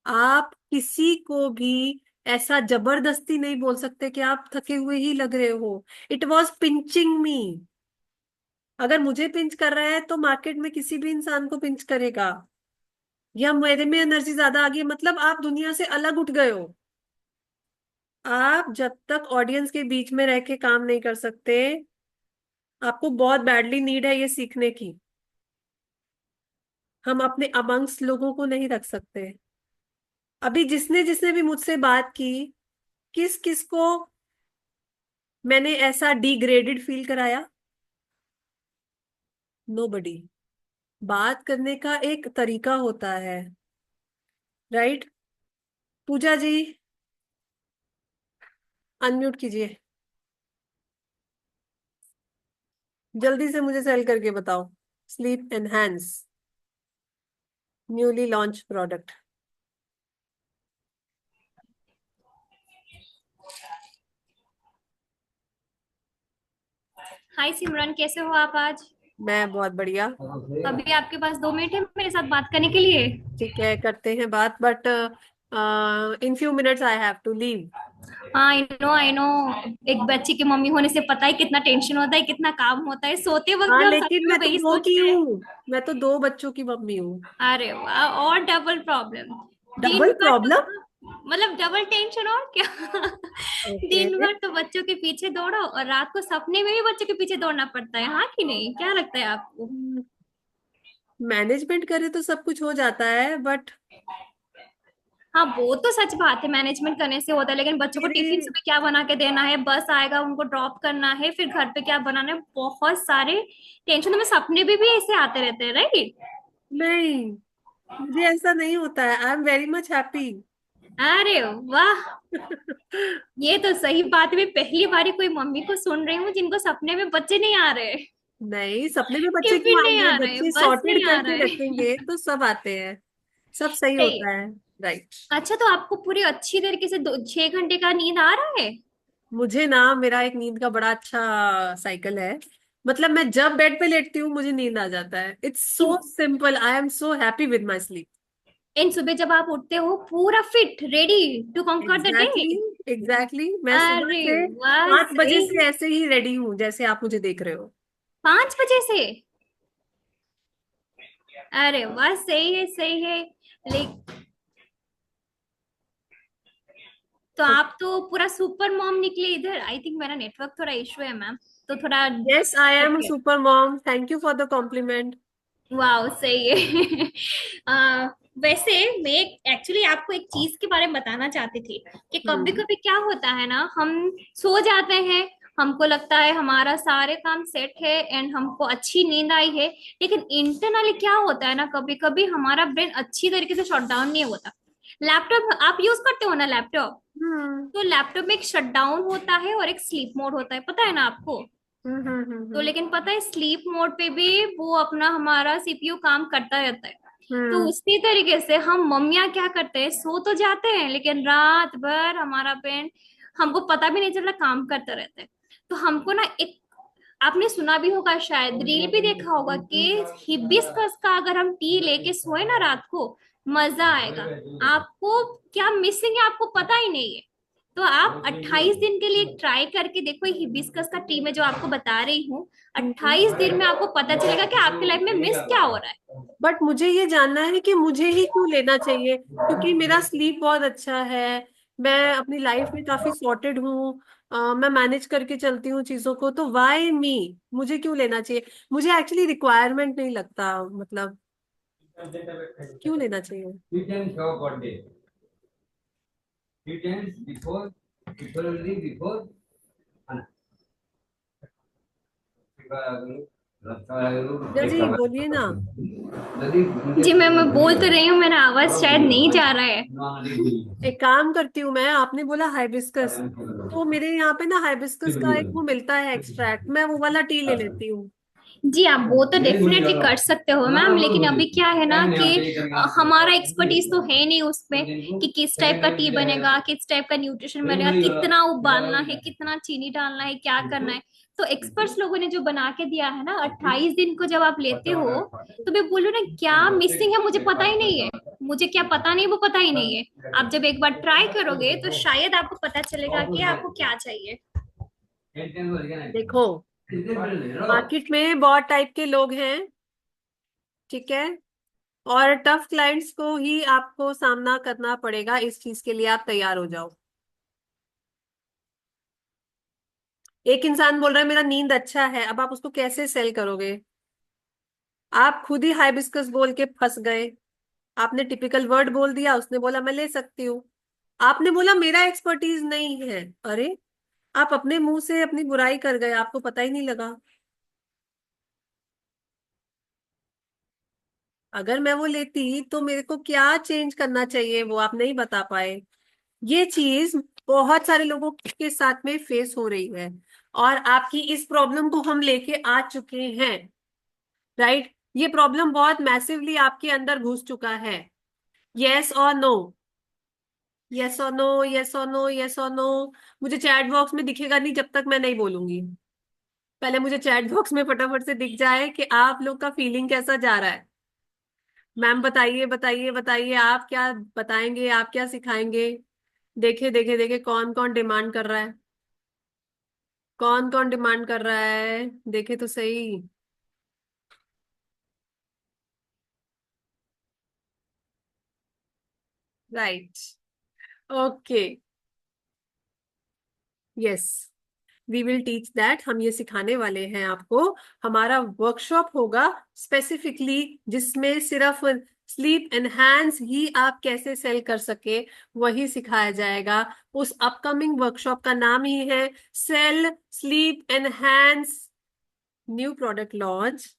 आप किसी को भी ऐसा जबरदस्ती नहीं बोल सकते कि आप थके हुए ही लग रहे हो। इट वॉज पिंचिंग मी। अगर मुझे पिंच कर रहा है तो मार्केट में किसी भी इंसान को पिंच करेगा। या मेरे में एनर्जी ज्यादा आ गई मतलब आप दुनिया से अलग उठ गए हो। आप जब तक ऑडियंस के बीच में रह के काम नहीं कर सकते, आपको बहुत बैडली नीड है ये सीखने की। हम अपने अमंग्स लोगों को नहीं रख सकते। अभी जिसने जिसने भी मुझसे बात की, किस किस को मैंने ऐसा डिग्रेडेड फील कराया? नोबडी। बात करने का एक तरीका होता है, राइट? पूजा जी, अनम्यूट कीजिए। जल्दी से मुझे सेल करके बताओ। Sleep enhance newly launch product. Hi Simran, कैसे हो आप आज? मैं बहुत बढ़िया। अभी आपके पास 2 मिनट है मेरे साथ बात करने के लिए? ठीक है, करते हैं बात, but in few minutes I have to leave. हाँ, आई नो। एक बच्चे की मम्मी होने से पता है कितना टेंशन होता है, कितना काम होता है। सोते वक्त हाँ, भी हम लेकिन सपने मैं में तो वही दो की सोचते हैं। हूँ। मैं तो 2 बच्चों की मम्मी हूँ। अरे वाह, और डबल प्रॉब्लम। दिन डबल भर तो प्रॉब्लम। मतलब डबल टेंशन और क्या। ओके। दिन भर तो बच्चों के पीछे दौड़ो और रात को सपने में भी बच्चों के पीछे दौड़ना पड़ता है, हाँ कि नहीं? क्या लगता है आपको? मैनेजमेंट करे तो सब कुछ हो जाता है, बट हाँ, वो तो सच बात है, मैनेजमेंट करने से होता है। लेकिन बच्चों को टिफिन मेरी सुबह क्या बना के देना है, बस आएगा उनको ड्रॉप करना है, फिर घर पे क्या बनाना है, बहुत सारे टेंशन। तो मैं सपने भी ऐसे आते रहते हैं, राइट? नहीं, मुझे ऐसा नहीं होता है। I am very much happy. अरे वाह, ये तो सही बात है। मैं पहली बारी कोई मम्मी को सुन रही हूँ जिनको सपने में बच्चे नहीं आ रहे, नहीं, सपने में बच्चे क्यों टिफिन नहीं आएंगे? आ रहे, बच्चे बस सॉर्टेड नहीं आ करके रहे। रखेंगे तो सब आते हैं। सब सही सही है। होता है। राइट। अच्छा, तो आपको पूरी अच्छी तरीके से 6 घंटे का नींद आ रहा है? मुझे ना, मेरा एक नींद का बड़ा अच्छा साइकिल है। मतलब मैं जब बेड पे लेटती हूँ मुझे नींद आ जाता है। इट्स कि so simple. I am so happy with my sleep. In सुबह जब आप उठते हो पूरा fit, ready to conquer the day? Exactly. Exactly, मैं सुबह अरे से वाह, 5 बजे सही से है। ऐसे ही रेडी हूँ जैसे आप मुझे देख रहे हो। 5 बजे से? अरे वाह, सही है, सही है। ले तो आप तो पूरा सुपर मॉम निकले इधर। आई थिंक मेरा नेटवर्क थोड़ा इशू है मैम, तो थोड़ा यस, आई एम देखिए। Super mom. Thank you for the compliment. वाह, सही है। वैसे मैं एक्चुअली आपको एक चीज के बारे में बताना चाहती थी कि कभी हम्म। कभी क्या होता है ना, हम सो जाते हैं, हमको लगता है हमारा सारे काम सेट है एंड हमको अच्छी नींद आई है। लेकिन इंटरनली क्या होता है ना, कभी कभी हमारा ब्रेन अच्छी तरीके से शट डाउन नहीं होता। लैपटॉप आप यूज करते हो ना, लैपटॉप? हम्म। तो लैपटॉप में एक शट डाउन होता है और एक स्लीप मोड होता है, पता है ना आपको? तो हम्म। लेकिन पता है, स्लीप मोड पे भी वो अपना हमारा सीपीयू काम करता रहता है। तो हम्म। उसी तरीके से हम मम्मियां क्या करते हैं, सो तो जाते हैं लेकिन रात भर हमारा ब्रेन, हमको पता भी नहीं चलता, काम करता रहता है। तो हमको ना एक, आपने सुना भी होगा, शायद रील भी देखा होगा कि हिबिस्कस का अगर हम टी लेके सोए ना रात को, मजा आएगा। आपको क्या मिसिंग है आपको पता ही नहीं है। तो आप 28 दिन के लिए ट्राई करके देखो, हिबिस्कस का टी में जो आपको बता रही हूँ, 28 दिन में आपको पता चलेगा कि आपकी लाइफ में मिस क्या हो रहा है। बट मुझे ये जानना है कि मुझे ही क्यों लेना चाहिए, क्योंकि मेरा स्लीप बहुत अच्छा है। मैं अपनी लाइफ में काफी सॉर्टेड हूँ। मैं मैनेज करके चलती हूँ चीजों को, तो वाई मी? मुझे क्यों लेना चाहिए? मुझे एक्चुअली रिक्वायरमेंट नहीं लगता, मतलब क्यों लेना चाहिए? जी बोलिए ना। जी मैं बोल तो रही हूँ, मेरा आवाज शायद नहीं जा रहा है। एक काम करती हूँ मैं, आपने बोला हाइबिस्कस, तो मेरे यहाँ पे ना हाइबिस्कस का एक वो मिलता है एक्सट्रैक्ट, मैं वो वाला टी ले लेती हूँ। जी, आप वो तो डेफिनेटली कर सकते हो मैम, लेकिन अभी क्या है ना कि हमारा एक्सपर्टीज तो है नहीं उसमें कि किस टाइप का टी बनेगा, किस टाइप का न्यूट्रिशन बनेगा, कितना उबालना है, कितना चीनी डालना है, क्या करना है। तो एक्सपर्ट्स लोगों ने जो बना के दिया है ना, 28 दिन को जब आप लेते हो, तो मैं बोलूँ ना, क्या मिसिंग है मुझे पता ही नहीं है। मुझे क्या पता नहीं, वो पता ही नहीं है। आप जब एक बार ट्राई करोगे तो शायद आपको पता चलेगा कि आपको क्या चाहिए। देखो, मार्केट में बहुत टाइप के लोग हैं, ठीक है, और टफ क्लाइंट्स को ही आपको सामना करना पड़ेगा, इस चीज के लिए आप तैयार हो जाओ। एक इंसान बोल रहा है मेरा नींद अच्छा है, अब आप उसको कैसे सेल करोगे? आप खुद ही हाइबिस्कस बोल के फंस गए। आपने टिपिकल वर्ड बोल दिया, उसने बोला मैं ले सकती हूँ। आपने बोला मेरा एक्सपर्टीज नहीं है। अरे, आप अपने मुंह से अपनी बुराई कर गए, आपको पता ही नहीं लगा। अगर मैं वो लेती तो मेरे को क्या चेंज करना चाहिए वो आप नहीं बता पाए। ये चीज बहुत सारे लोगों के साथ में फेस हो रही है, और आपकी इस प्रॉब्लम को हम लेके आ चुके हैं, राइट? ये प्रॉब्लम बहुत मैसिवली आपके अंदर घुस चुका है। यस और नो, यस और नो, यस और नो, यस और नो। मुझे चैट बॉक्स में दिखेगा नहीं जब तक मैं नहीं बोलूंगी। पहले मुझे चैट बॉक्स में फटाफट से दिख जाए कि आप लोग का फीलिंग कैसा जा रहा है। मैम बताइए बताइए बताइए, आप क्या बताएंगे, आप क्या सिखाएंगे? देखे देखे देखे कौन कौन डिमांड कर रहा है, कौन कौन डिमांड कर रहा है, देखे तो सही। Right, okay, yes, we will teach that. हम ये सिखाने वाले हैं आपको। हमारा वर्कशॉप होगा स्पेसिफिकली, जिसमें सिर्फ स्लीप एनहांस ही आप कैसे सेल कर सके वही सिखाया जाएगा। उस अपकमिंग वर्कशॉप का नाम ही है sell sleep enhance new product launch,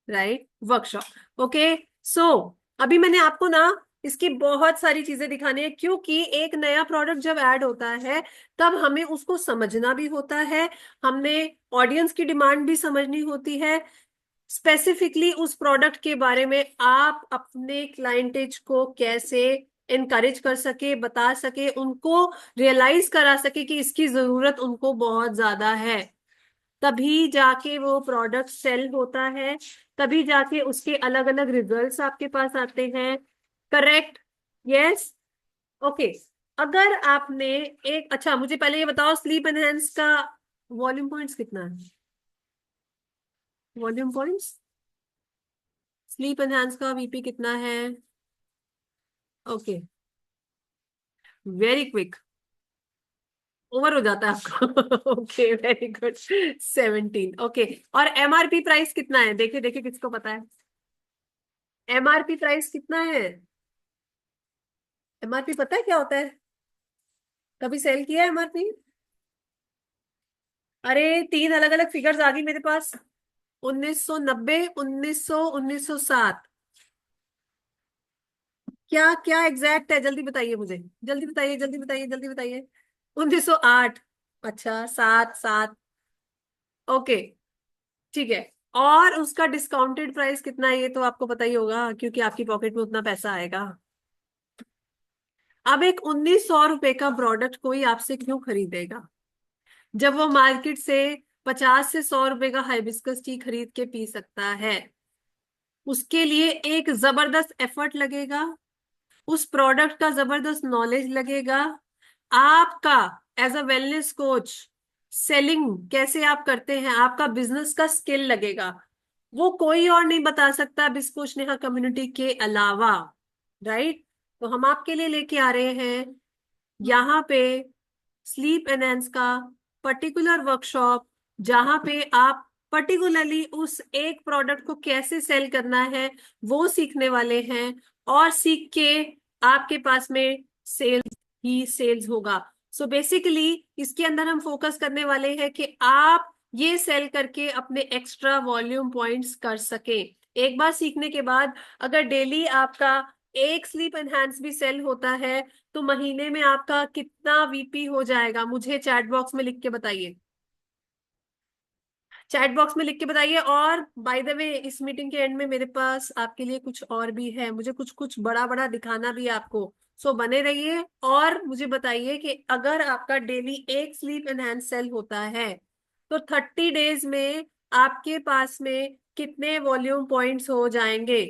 right, workshop. Okay, so अभी मैंने आपको ना इसकी बहुत सारी चीजें दिखानी है, क्योंकि एक नया प्रोडक्ट जब ऐड होता है तब हमें उसको समझना भी होता है, हमने ऑडियंस की डिमांड भी समझनी होती है, स्पेसिफिकली उस प्रोडक्ट के बारे में आप अपने क्लाइंटेज को कैसे इनकरेज कर सके, बता सके, उनको रियलाइज करा सके कि इसकी जरूरत उनको बहुत ज्यादा है। तभी जाके वो प्रोडक्ट सेल होता है, तभी जाके उसके अलग अलग रिजल्ट्स आपके पास आते हैं। करेक्ट? Yes, okay. अगर आपने एक, अच्छा मुझे पहले ये बताओ, स्लीप एनहेंस का वॉल्यूम पॉइंट्स कितना है? वॉल्यूम पॉइंट्स, स्लीप एनहेंस का वीपी कितना है? ओके, वेरी क्विक, ओवर हो जाता है आपको। Okay, very good, 17। ओके, और एमआरपी प्राइस कितना है? देखिए देखिए किसको पता है एमआरपी प्राइस कितना है? एमआरपी पता है क्या होता है? कभी सेल किया है एमआरपी? अरे, तीन अलग अलग फिगर्स आ गई मेरे पास, 1990, 1900, 1907। क्या क्या एग्जैक्ट है? जल्दी बताइए मुझे, जल्दी बताइए, जल्दी बताइए, जल्दी बताइए। 1908। अच्छा, सात सात, ओके, ठीक है। और उसका डिस्काउंटेड प्राइस कितना है ये तो आपको पता ही होगा, क्योंकि आपकी पॉकेट में उतना पैसा आएगा। अब एक 1900 रुपए का प्रोडक्ट कोई आपसे क्यों खरीदेगा, जब वो मार्केट से 50 से 100 रुपए का हाइबिस्कस टी खरीद के पी सकता है? उसके लिए एक जबरदस्त एफर्ट लगेगा, उस प्रोडक्ट का जबरदस्त नॉलेज लगेगा, आपका as a wellness coach selling कैसे आप करते हैं, आपका बिजनेस का स्किल लगेगा। वो कोई और नहीं बता सकता बिस्को स्नेहा कम्युनिटी के अलावा, राइट? तो हम आपके लिए लेके आ रहे हैं यहाँ पे स्लीप एनहेंस का पर्टिकुलर वर्कशॉप, जहां पे आप पर्टिकुलरली उस एक प्रोडक्ट को कैसे सेल करना है वो सीखने वाले हैं, और सीख के आपके पास में सेल्स ही सेल्स होगा। सो बेसिकली इसके अंदर हम फोकस करने वाले हैं कि आप ये सेल करके अपने एक्स्ट्रा वॉल्यूम पॉइंट्स कर सके। एक बार सीखने के बाद अगर डेली आपका एक स्लीप एनहांस भी सेल होता है तो महीने में आपका कितना वीपी हो जाएगा? मुझे चैट बॉक्स में लिख के बताइए, चैट बॉक्स में लिख के बताइए। और बाय द वे, इस मीटिंग के एंड में मेरे पास आपके लिए कुछ और भी है, मुझे कुछ कुछ बड़ा बड़ा दिखाना भी है आपको। सो बने रहिए और मुझे बताइए कि अगर आपका डेली एक स्लीप एनहांस सेल होता है तो 30 डेज में आपके पास में कितने वॉल्यूम पॉइंट्स हो जाएंगे?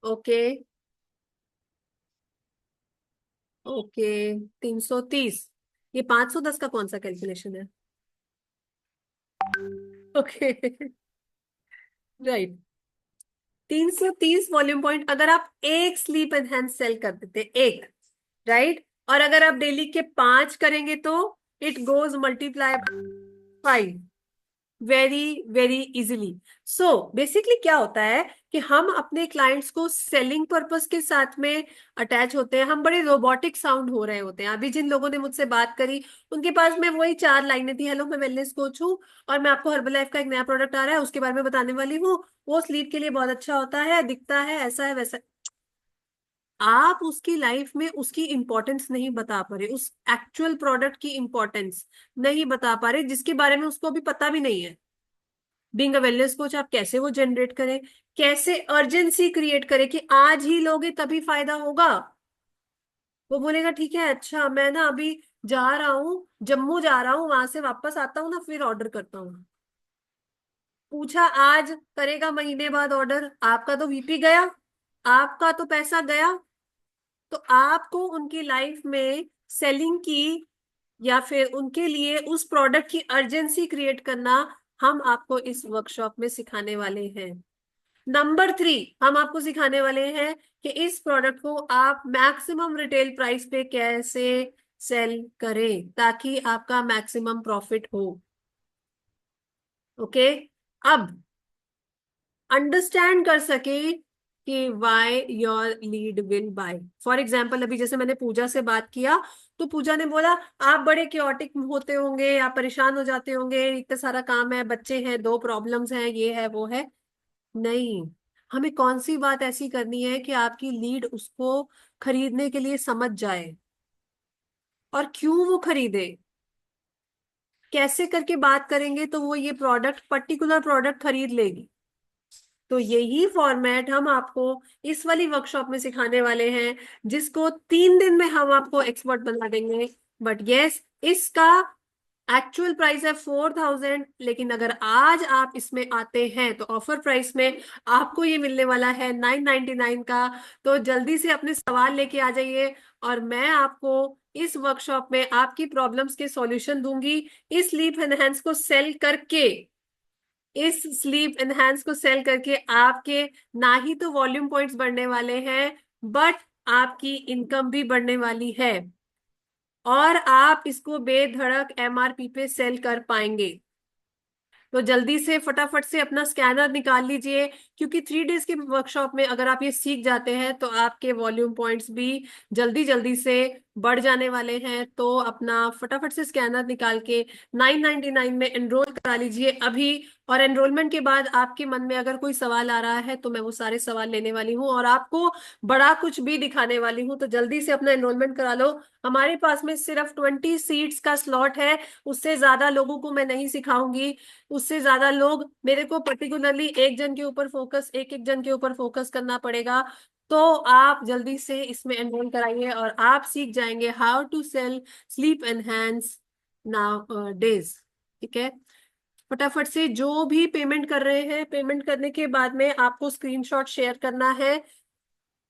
Okay, okay, 330। ये 510 का कौन सा कैलकुलेशन है? Okay right. 330 वॉल्यूम पॉइंट अगर आप एक स्लीप एनहेंस सेल कर देते, एक, राइट, और अगर आप डेली के 5 करेंगे तो it goes multiply 5 very very easily. So basically क्या होता है कि हम अपने क्लाइंट्स को सेलिंग पर्पस के साथ में अटैच होते हैं। हम बड़े रोबोटिक साउंड हो रहे होते हैं। अभी जिन लोगों ने मुझसे बात करी उनके पास में वही 4 लाइनें थी, हेलो मैं वेलनेस कोच हूँ और मैं आपको हर्बल लाइफ का एक नया प्रोडक्ट आ रहा है उसके बारे में बताने वाली हूँ, वो स्लीप के लिए बहुत अच्छा होता है, दिखता है, ऐसा है वैसा। आप उसकी लाइफ में उसकी इंपॉर्टेंस नहीं बता पा रहे, उस एक्चुअल प्रोडक्ट की इंपॉर्टेंस नहीं बता पा रहे जिसके बारे में उसको अभी पता भी नहीं है। बीइंग अ वेलनेस कोच आप कैसे वो जनरेट करें, कैसे अर्जेंसी क्रिएट करें कि आज ही लोगे तभी फायदा होगा। वो बोलेगा ठीक है, अच्छा मैं ना अभी जा रहा हूँ, जम्मू जा रहा हूँ, वहां से वापस आता हूँ ना फिर ऑर्डर करता हूँ। पूछा आज करेगा, महीने बाद ऑर्डर, आपका तो वीपी गया, आपका तो पैसा गया। तो आपको उनकी लाइफ में सेलिंग की या फिर उनके लिए उस प्रोडक्ट की अर्जेंसी क्रिएट करना हम आपको इस वर्कशॉप में सिखाने वाले हैं। नंबर 3 हम आपको सिखाने वाले हैं कि इस प्रोडक्ट को आप मैक्सिमम रिटेल प्राइस पे कैसे सेल करें ताकि आपका मैक्सिमम प्रॉफिट हो। ओके, अब अंडरस्टैंड कर सके कि why your lead will buy. For example अभी जैसे मैंने पूजा से बात किया तो पूजा ने बोला आप बड़े क्योटिक होते होंगे, आप परेशान हो जाते होंगे, इतना सारा काम है, बच्चे हैं, 2 प्रॉब्लम्स हैं, ये है वो है। नहीं, हमें कौन सी बात ऐसी करनी है कि आपकी लीड उसको खरीदने के लिए समझ जाए और क्यों वो खरीदे, कैसे करके बात करेंगे तो वो ये प्रोडक्ट, पर्टिकुलर प्रोडक्ट खरीद लेगी। तो यही फॉर्मेट हम आपको इस वाली वर्कशॉप में सिखाने वाले हैं जिसको 3 दिन में हम आपको एक्सपर्ट बना देंगे। बट यस, इसका एक्चुअल प्राइस है 4000, लेकिन अगर आज आप इसमें आते हैं तो ऑफर प्राइस में आपको ये मिलने वाला है 999 का। तो जल्दी से अपने सवाल लेके आ जाइए और मैं आपको इस वर्कशॉप में आपकी प्रॉब्लम्स के सॉल्यूशन दूंगी। इस स्लीप एनहांस को सेल करके, इस स्लीप एनहांस को सेल करके आपके ना ही तो वॉल्यूम पॉइंट्स बढ़ने वाले हैं बट आपकी इनकम भी बढ़ने वाली है और आप इसको बेधड़क एमआरपी पे सेल कर पाएंगे। तो जल्दी से फटाफट से अपना स्कैनर निकाल लीजिए क्योंकि 3 डेज के वर्कशॉप में अगर आप ये सीख जाते हैं तो आपके वॉल्यूम पॉइंट्स भी जल्दी जल्दी से बढ़ जाने वाले हैं। तो अपना फटाफट से स्कैनर निकाल के 999 में एनरोल करा लीजिए अभी। और एनरोलमेंट के बाद आपके मन में अगर कोई सवाल आ रहा है तो मैं वो सारे सवाल लेने वाली हूँ और आपको बड़ा कुछ भी दिखाने वाली हूँ। तो जल्दी से अपना एनरोलमेंट करा लो। हमारे पास में सिर्फ 20 सीट्स का स्लॉट है, उससे ज्यादा लोगों को मैं नहीं सिखाऊंगी। उससे ज्यादा लोग मेरे को पर्टिकुलरली एक जन के ऊपर फोकस, एक एक जन के ऊपर फोकस करना पड़ेगा। तो आप जल्दी से इसमें एनरोल कराइए और आप सीख जाएंगे how to sell sleep enhance nowadays. ठीक है, फटाफट से जो भी पेमेंट कर रहे हैं, पेमेंट करने के बाद में आपको स्क्रीनशॉट शेयर करना है।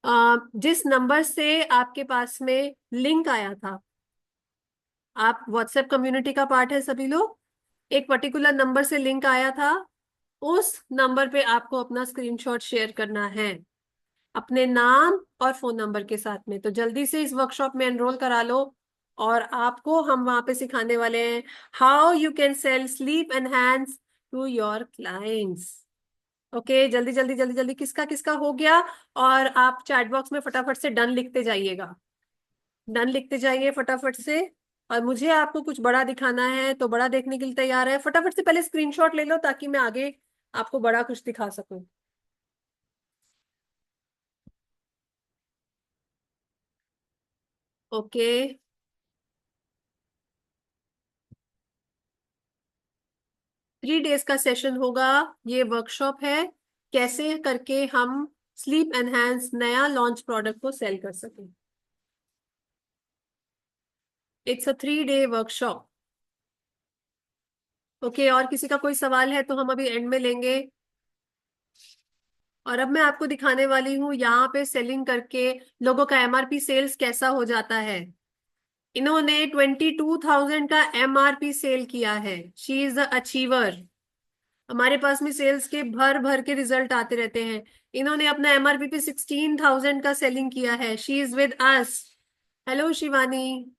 जिस नंबर से आपके पास में लिंक आया था, आप व्हाट्सएप कम्युनिटी का पार्ट है सभी लोग, एक पर्टिकुलर नंबर से लिंक आया था, उस नंबर पे आपको अपना स्क्रीनशॉट शेयर करना है अपने नाम और फोन नंबर के साथ में। तो जल्दी से इस वर्कशॉप में एनरोल करा लो और आपको हम वहां पे सिखाने वाले हैं how you can sell sleep enhance to your clients. Okay, जल्दी जल्दी जल्दी जल्दी किसका किसका हो गया, और आप चैट बॉक्स में फटाफट से डन लिखते जाइएगा, डन लिखते जाइए फटाफट से। और मुझे आपको कुछ बड़ा दिखाना है तो बड़ा देखने के लिए तैयार है, फटाफट से पहले स्क्रीनशॉट ले लो ताकि मैं आगे आपको बड़ा कुछ दिखा सकूं। ओके, 3 डेज का सेशन होगा, ये वर्कशॉप है कैसे करके हम स्लीप एनहांस नया लॉन्च प्रोडक्ट को सेल कर सकें। It's a 3 day workshop. Okay, और किसी का कोई सवाल है तो हम अभी एंड में लेंगे। और अब मैं आपको दिखाने वाली हूँ यहाँ पे सेलिंग करके लोगों का एमआरपी सेल्स कैसा हो जाता है। इन्होंने 22,000 का MRP सेल किया है। She is the achiever. हमारे पास में सेल्स के भर भर के रिजल्ट आते रहते हैं। इन्होंने अपना MRP पे 16,000 का सेलिंग किया है। She is with us. Hello Shivani,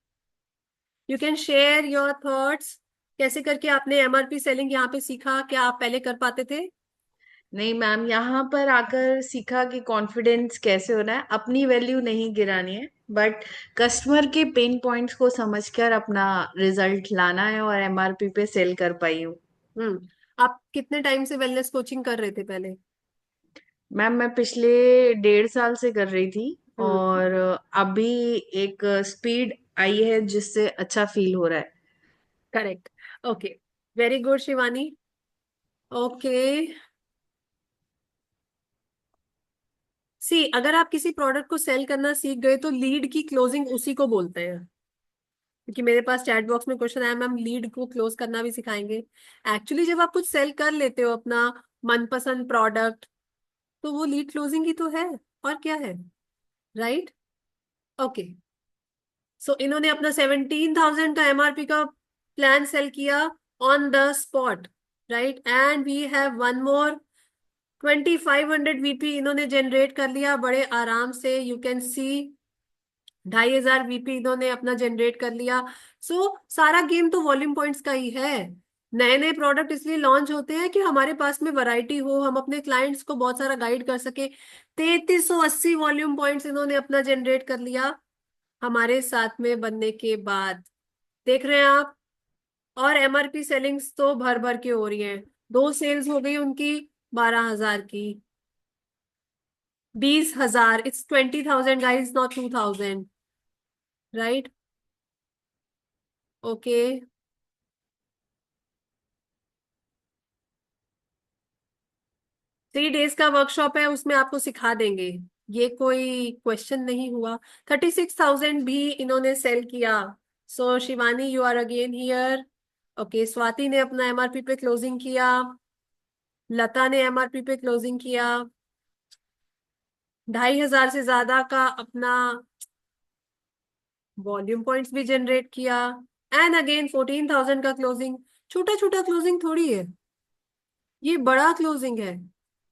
you can share your thoughts. कैसे करके आपने MRP सेलिंग यहाँ पे सीखा? क्या आप पहले कर पाते थे? नहीं मैम, यहाँ पर आकर सीखा कि कॉन्फिडेंस कैसे होना है, अपनी वैल्यू नहीं गिरानी है, बट कस्टमर के पेन पॉइंट्स को समझकर अपना रिजल्ट लाना है, और एमआरपी पे सेल कर पाई हूँ। आप कितने टाइम से वेलनेस कोचिंग कर रहे थे पहले? मैम मैं पिछले 1.5 साल से कर रही थी, हम्म। और अभी एक स्पीड आई है जिससे अच्छा फील हो रहा है। Correct. Okay, very good Shivani. Okay, see अगर आप किसी प्रोडक्ट को सेल करना सीख गए तो लीड की क्लोजिंग उसी को बोलते हैं। क्योंकि मेरे पास चैट बॉक्स में क्वेश्चन आया, मैम लीड को क्लोज करना भी सिखाएंगे? एक्चुअली जब आप कुछ सेल कर लेते हो अपना मनपसंद प्रोडक्ट, तो वो लीड क्लोजिंग ही तो है, और क्या है, राइट? ओके, सो इन्होंने अपना 17,000 का MRP का प्लान सेल किया on the spot, right? And we have one more 2,500 VP इन्होंने जनरेट कर लिया बड़े आराम से। यू कैन सी 2,500 VP इन्होंने अपना जनरेट कर लिया। सो सारा गेम तो वॉल्यूम पॉइंट्स का ही है। नए नए प्रोडक्ट इसलिए लॉन्च होते हैं कि हमारे पास में वैरायटी हो, हम अपने क्लाइंट्स को बहुत सारा गाइड कर सके। 3,380 वॉल्यूम पॉइंट्स इन्होंने अपना जनरेट कर लिया हमारे साथ में बनने के बाद। देख रहे हैं आप? और MRP सेलिंग्स तो भर भर के हो रही है। 2 सेल्स हो गई उनकी 12,000 की, 20,000। It's 20,000 guys, not 2,000, right? Okay, 3 days का वर्कशॉप है, उसमें आपको सिखा देंगे, ये कोई क्वेश्चन नहीं हुआ। 36,000 भी इन्होंने सेल किया। So Shivani, you are again here. Okay, Swati ने अपना MRP पे क्लोजिंग किया, लता ने MRP पे क्लोजिंग किया, 2,500 से ज्यादा का अपना वॉल्यूम पॉइंट्स भी जनरेट किया, एंड अगेन 14,000 का क्लोजिंग। छोटा छोटा क्लोजिंग थोड़ी है, ये बड़ा क्लोजिंग है।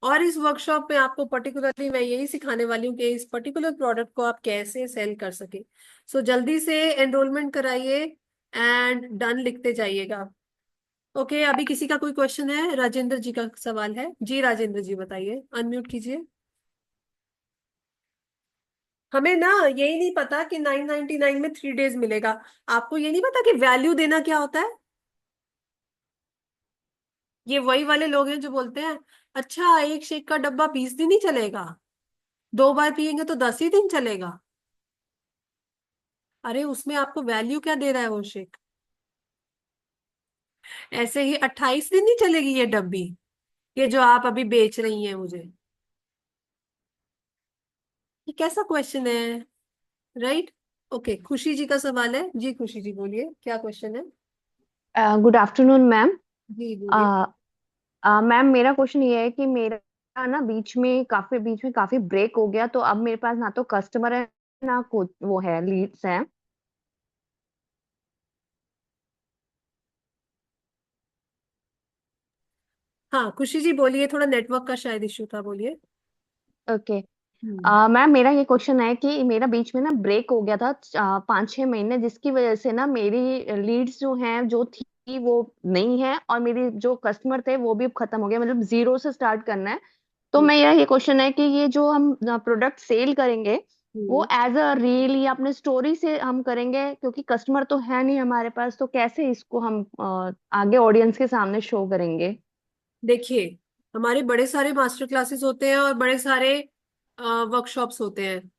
और इस वर्कशॉप में आपको पर्टिकुलरली मैं यही सिखाने वाली हूँ कि इस पर्टिकुलर प्रोडक्ट को आप कैसे सेल कर सके। सो जल्दी से एनरोलमेंट कराइए एंड डन लिखते जाइएगा। ओके, अभी किसी का कोई क्वेश्चन है? राजेंद्र जी का सवाल है। जी राजेंद्र जी बताइए, अनम्यूट कीजिए। हमें ना यही नहीं पता कि 999 में 3 days मिलेगा। आपको ये नहीं पता कि वैल्यू देना क्या होता है? ये वही वाले लोग हैं जो बोलते हैं, अच्छा एक शेक का डब्बा 20 दिन ही चलेगा, 2 बार पियेंगे तो 10 ही दिन चलेगा। अरे उसमें आपको वैल्यू क्या दे रहा है वो शेक? ऐसे ही 28 दिन नहीं चलेगी ये डब्बी, ये जो आप अभी बेच रही हैं मुझे। ये कैसा क्वेश्चन है, राइट? ओके, खुशी जी का सवाल है। जी खुशी जी बोलिए, क्या क्वेश्चन है? Good afternoon ma'am. जी बोलिए। मैम मेरा क्वेश्चन ये है कि मेरा ना बीच में काफी ब्रेक हो गया, तो अब मेरे पास ना तो कस्टमर है ना वो है लीड्स हैं। हाँ खुशी जी बोलिए, थोड़ा नेटवर्क का शायद इश्यू था, बोलिए। ओके। हम्म। मैम मेरा ये क्वेश्चन है कि मेरा बीच में ना ब्रेक हो गया था 5-6 महीने, जिसकी वजह से ना मेरी लीड्स जो हैं जो थी वो नहीं है, और मेरी जो कस्टमर थे वो भी अब खत्म हो गया, मतलब जीरो से स्टार्ट करना है। तो हम्म। मेरा ये क्वेश्चन है कि ये जो हम प्रोडक्ट सेल करेंगे वो हम्म। एज अ रील या अपने स्टोरी से हम करेंगे, क्योंकि कस्टमर तो है नहीं हमारे पास, तो कैसे इसको हम आगे ऑडियंस के सामने शो करेंगे? देखिए, हमारे बड़े सारे मास्टर क्लासेस होते हैं और बड़े सारे वर्कशॉप्स होते हैं,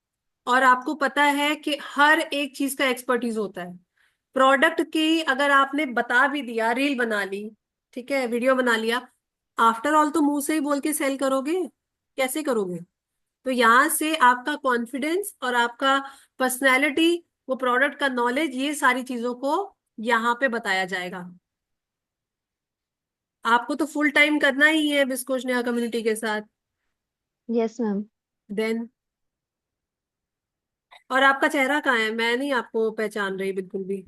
और आपको पता है कि हर एक चीज का एक्सपर्टीज होता है। प्रोडक्ट की अगर आपने बता भी दिया, रील बना ली, ठीक है, वीडियो बना लिया, आफ्टर ऑल तो मुंह से ही बोल के सेल करोगे? कैसे करोगे? तो यहाँ से आपका कॉन्फिडेंस और आपका पर्सनैलिटी, वो प्रोडक्ट का नॉलेज, ये सारी चीजों को यहाँ पे बताया जाएगा। आपको तो फुल टाइम करना ही है बिस्कोश नेहा कम्युनिटी के साथ। Yes ma'am. देन और आपका चेहरा कहाँ है? मैं नहीं आपको पहचान रही बिल्कुल भी।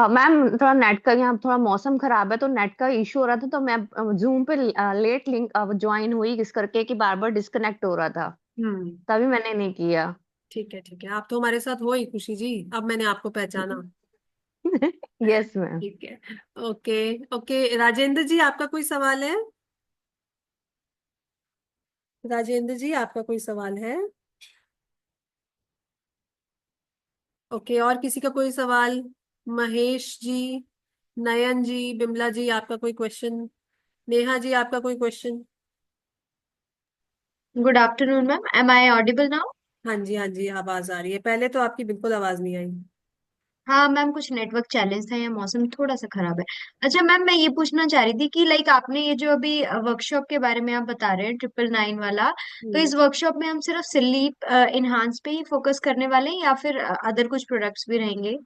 मैम थोड़ा नेट का यहाँ थोड़ा मौसम खराब है तो नेट का इशू हो रहा था तो मैं जूम पे लेट लिंक ज्वाइन हुई इस करके कि बार बार डिस्कनेक्ट हो रहा था, हम्म। तभी मैंने नहीं किया। ठीक है ठीक है, आप तो हमारे साथ हो ही खुशी जी, अब मैंने आपको पहचाना। Yes ma'am. ठीक है। ओके। ओके, राजेंद्र जी आपका कोई सवाल है? राजेंद्र जी आपका कोई सवाल है? ओके, और किसी का कोई सवाल? महेश जी, नयन जी, बिमला जी आपका कोई क्वेश्चन? नेहा जी आपका कोई question? Good afternoon ma'am, am I audible now? हाँ जी हाँ जी, आवाज आ रही है, पहले तो आपकी बिल्कुल आवाज नहीं आई। हाँ मैम, कुछ नेटवर्क चैलेंज था या मौसम थोड़ा सा खराब है। अच्छा मैम, मैं ये पूछना चाह रही थी कि लाइक आपने ये जो अभी वर्कशॉप के बारे में आप बता रहे हैं 999 वाला, तो हम्म। इस वर्कशॉप में हम सिर्फ स्लीप इनहांस पे ही फोकस करने वाले हैं या फिर अदर कुछ प्रोडक्ट्स भी रहेंगे?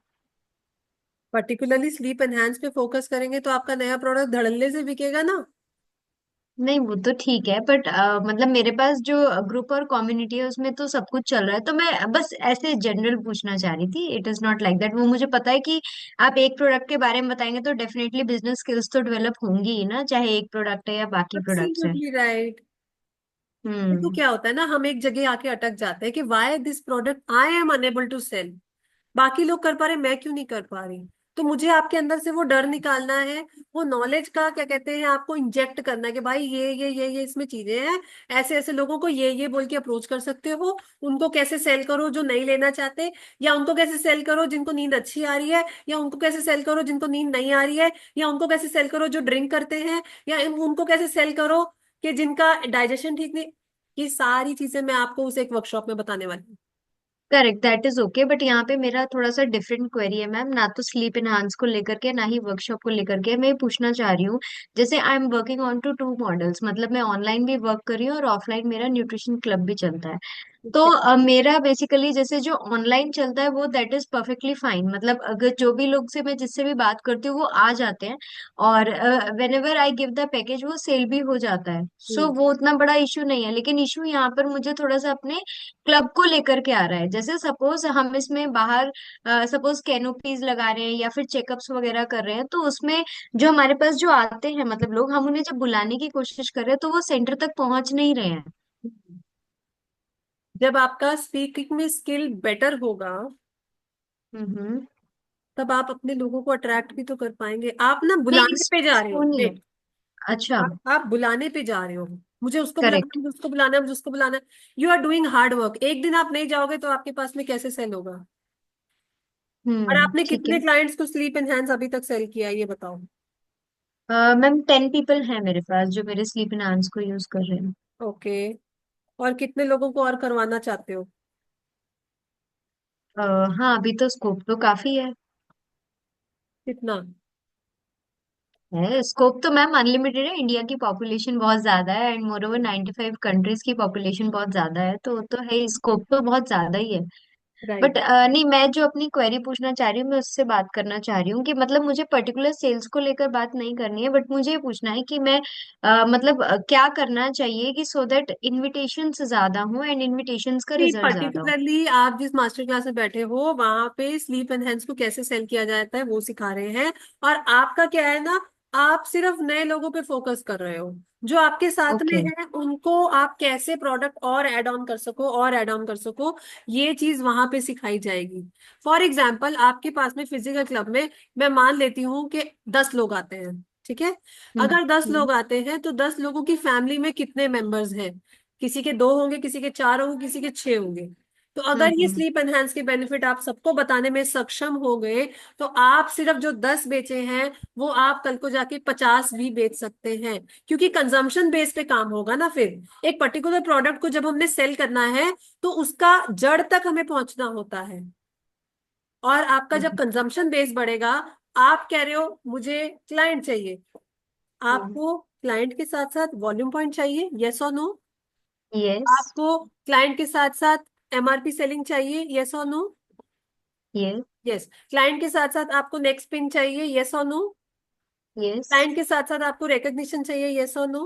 पर्टिकुलरली स्लीप एनहांस पे फोकस करेंगे तो आपका नया प्रोडक्ट धड़ल्ले से बिकेगा ना। नहीं वो तो ठीक है, बट मतलब मेरे पास जो ग्रुप और कम्युनिटी है उसमें तो सब कुछ चल रहा है, तो मैं बस ऐसे जनरल पूछना चाह रही थी। It is not like that. वो मुझे पता है कि आप एक प्रोडक्ट के बारे में बताएंगे तो डेफिनेटली बिजनेस स्किल्स तो डेवलप होंगी ही ना, चाहे एक प्रोडक्ट है या बाकी प्रोडक्ट्स हैं। Absolutely right. देखो हम्म। क्या होता है ना, हम एक जगह आके अटक जाते हैं कि why this product I am unable to sell, बाकी लोग कर पा रहे मैं क्यों नहीं कर पा रही। तो मुझे आपके अंदर से वो डर निकालना है, वो नॉलेज का क्या कहते हैं आपको इंजेक्ट करना है कि भाई ये इसमें चीजें हैं, ऐसे ऐसे लोगों को ये बोल के अप्रोच कर सकते हो। उनको कैसे सेल करो जो नहीं लेना चाहते, या उनको कैसे सेल करो जिनको नींद अच्छी आ रही है, या उनको कैसे सेल करो जिनको नींद नहीं आ रही है, या उनको कैसे सेल करो जो ड्रिंक करते हैं, या उनको कैसे सेल करो कि जिनका डाइजेशन ठीक नहीं। ये सारी चीजें मैं आपको उस एक वर्कशॉप में बताने वाली हूँ। Correct, that is okay, but यहाँ पे मेरा थोड़ा सा डिफरेंट क्वेरी है मैम, ना तो स्लीप एनहांस को लेकर के ना ही वर्कशॉप को लेकर के। मैं ये पूछना चाह रही हूँ, जैसे I am working on two two models, मतलब मैं ऑनलाइन भी वर्क कर रही हूँ और ऑफलाइन मेरा न्यूट्रिशन क्लब भी चलता है। तो ठीक है। मेरा बेसिकली जैसे जो ऑनलाइन चलता है वो दैट इज परफेक्टली फाइन, मतलब अगर जो भी लोग से मैं जिससे भी बात करती हूँ वो आ जाते हैं और when ever I give the package वो सेल भी हो जाता है। सो हम्म। वो उतना बड़ा इशू नहीं है, लेकिन इशू यहाँ पर मुझे थोड़ा सा अपने क्लब को लेकर के आ रहा है। जैसे सपोज हम इसमें बाहर सपोज कैनोपीज लगा रहे हैं या फिर चेकअप्स वगैरह कर रहे हैं, तो उसमें जो हमारे पास जो आते हैं मतलब लोग, हम उन्हें जब बुलाने की कोशिश कर रहे हैं तो वो सेंटर तक पहुंच नहीं रहे हैं। जब आपका स्पीकिंग में स्किल बेटर होगा हम्म। तब आप अपने लोगों को अट्रैक्ट भी तो कर पाएंगे। आप ना नहीं बुलाने पे जा रहे हो, सुनिए। वेट। अच्छा। आप बुलाने पे जा रहे हो, मुझे उसको बुलाना है, करेक्ट। मुझे उसको बुलाना है, मुझे उसको बुलाना है। You are doing hard work, एक दिन आप नहीं जाओगे तो आपके पास में कैसे सेल होगा? और आपने ठीक कितने है। क्लाइंट्स को स्लीप एनहांस अभी तक सेल किया है ये बताओ। मैम 10 पीपल हैं मेरे पास जो मेरे स्लीप एनहांस को यूज कर रहे हैं। ओके। और कितने लोगों को और करवाना चाहते हो? अ, हाँ अभी तो स्कोप तो काफी कितना? है स्कोप तो मैम अनलिमिटेड है। इंडिया की पॉपुलेशन बहुत ज्यादा है एंड मोर ओवर 95 कंट्रीज की पॉपुलेशन बहुत ज्यादा है, तो है स्कोप तो बहुत ज्यादा ही है। But right. नहीं, मैं जो अपनी क्वेरी पूछना चाह रही हूँ मैं उससे बात करना चाह रही हूँ कि मतलब मुझे पर्टिकुलर सेल्स को लेकर बात नहीं करनी है, बट मुझे ये पूछना है कि मैं मतलब क्या करना चाहिए कि सो दैट इनविटेशंस ज्यादा हो एंड इनविटेशंस का नहीं, रिजल्ट ज्यादा हो। पर्टिकुलरली आप जिस मास्टर क्लास में बैठे हो वहां पे स्लीप एनहेंस को कैसे सेल किया जाता है वो सिखा रहे हैं। और आपका क्या है ना, आप सिर्फ नए लोगों पे फोकस कर रहे हो। जो आपके साथ में ओके। है उनको आप कैसे प्रोडक्ट और ऐड ऑन कर सको, और ऐड ऑन कर सको, ये चीज वहां पे सिखाई जाएगी। फॉर एग्जाम्पल आपके पास में फिजिकल क्लब में मैं मान लेती हूँ कि 10 लोग आते हैं, ठीक है। हम्म। अगर दस हम्म। लोग आते हैं तो 10 लोगों की फैमिली में कितने मेंबर्स हैं? किसी के 2 होंगे, किसी के 4 होंगे, किसी के 6 होंगे। तो अगर ये हम्म। स्लीप एनहांस के बेनिफिट आप सबको बताने में सक्षम हो गए तो आप सिर्फ जो 10 बेचे हैं वो आप कल को जाके 50 भी बेच सकते हैं। क्योंकि कंजम्पशन बेस पे काम होगा ना। फिर एक पर्टिकुलर प्रोडक्ट को जब हमने सेल करना है तो उसका जड़ तक हमें पहुंचना होता है। और आपका जब कंजम्पशन बेस बढ़ेगा, आप कह रहे हो मुझे क्लाइंट चाहिए, आपको क्लाइंट के साथ साथ वॉल्यूम पॉइंट चाहिए, यस और नो? यस। आपको क्लाइंट के साथ साथ एमआरपी सेलिंग चाहिए, यस और नो? यस। यस। क्लाइंट के साथ साथ आपको नेक्स्ट पिन चाहिए, यस और नो? यस। क्लाइंट के साथ साथ आपको रिकग्निशन चाहिए, यस और नो?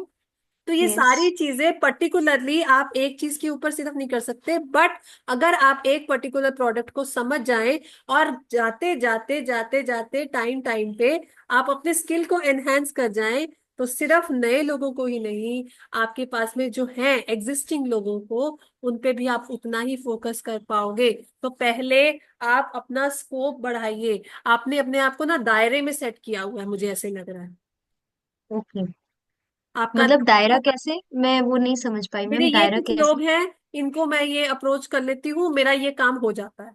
तो ये यस सारी चीजें पर्टिकुलरली आप एक चीज के ऊपर सिर्फ नहीं कर सकते, बट अगर आप एक पर्टिकुलर प्रोडक्ट को समझ जाएं और जाते जाते जाते जाते टाइम टाइम पे आप अपने स्किल को एनहेंस कर जाएं, तो सिर्फ नए लोगों को ही नहीं, आपके पास में जो है एग्जिस्टिंग लोगों को, उन पे भी आप उतना ही फोकस कर पाओगे। तो पहले आप अपना स्कोप बढ़ाइए। आपने अपने आप को ना दायरे में सेट किया हुआ है, मुझे ऐसे लग रहा है। ओके। आपका मतलब दायरा कैसे, मैं वो नहीं समझ पाई मेरे मैम, ये दायरा कुछ कैसे? लोग हैं, इनको मैं ये अप्रोच कर लेती हूँ, मेरा ये काम हो जाता है।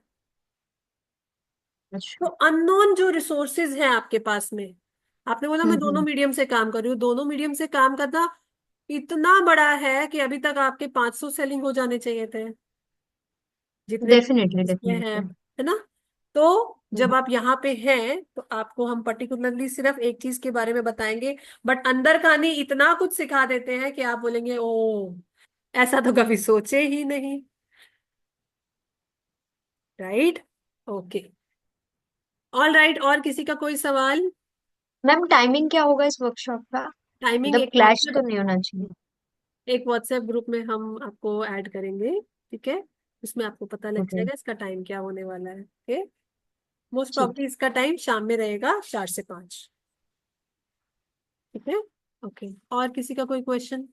तो अच्छा। अननोन जो रिसोर्सेज हैं आपके पास में, आपने बोला मैं दोनों हम्म। मीडियम से काम कर रही हूँ, दोनों मीडियम से काम करना इतना बड़ा है कि अभी तक आपके 500 सेलिंग हो जाने चाहिए थे, जितने डेफिनेटली इसमें डेफिनेटली। है ना। तो जब आप यहाँ पे हैं तो आपको हम पर्टिकुलरली सिर्फ एक चीज के बारे में बताएंगे, बट अंदर कहानी इतना कुछ सिखा देते हैं कि आप बोलेंगे ओ, ऐसा तो कभी सोचे ही नहीं। राइट। ओके। ऑल राइट, और किसी का कोई सवाल? मैम टाइमिंग क्या होगा इस वर्कशॉप का? टाइमिंग मतलब क्लैश तो नहीं होना चाहिए? एक व्हाट्सएप ग्रुप में हम आपको ऐड करेंगे, ठीक है। उसमें आपको पता लग ओके। जाएगा इसका टाइम क्या होने वाला है। ओके। मोस्ट ठीक प्रॉब्ली इसका टाइम शाम में रहेगा 4 से 5। ठीक है। ओके। और किसी का कोई क्वेश्चन?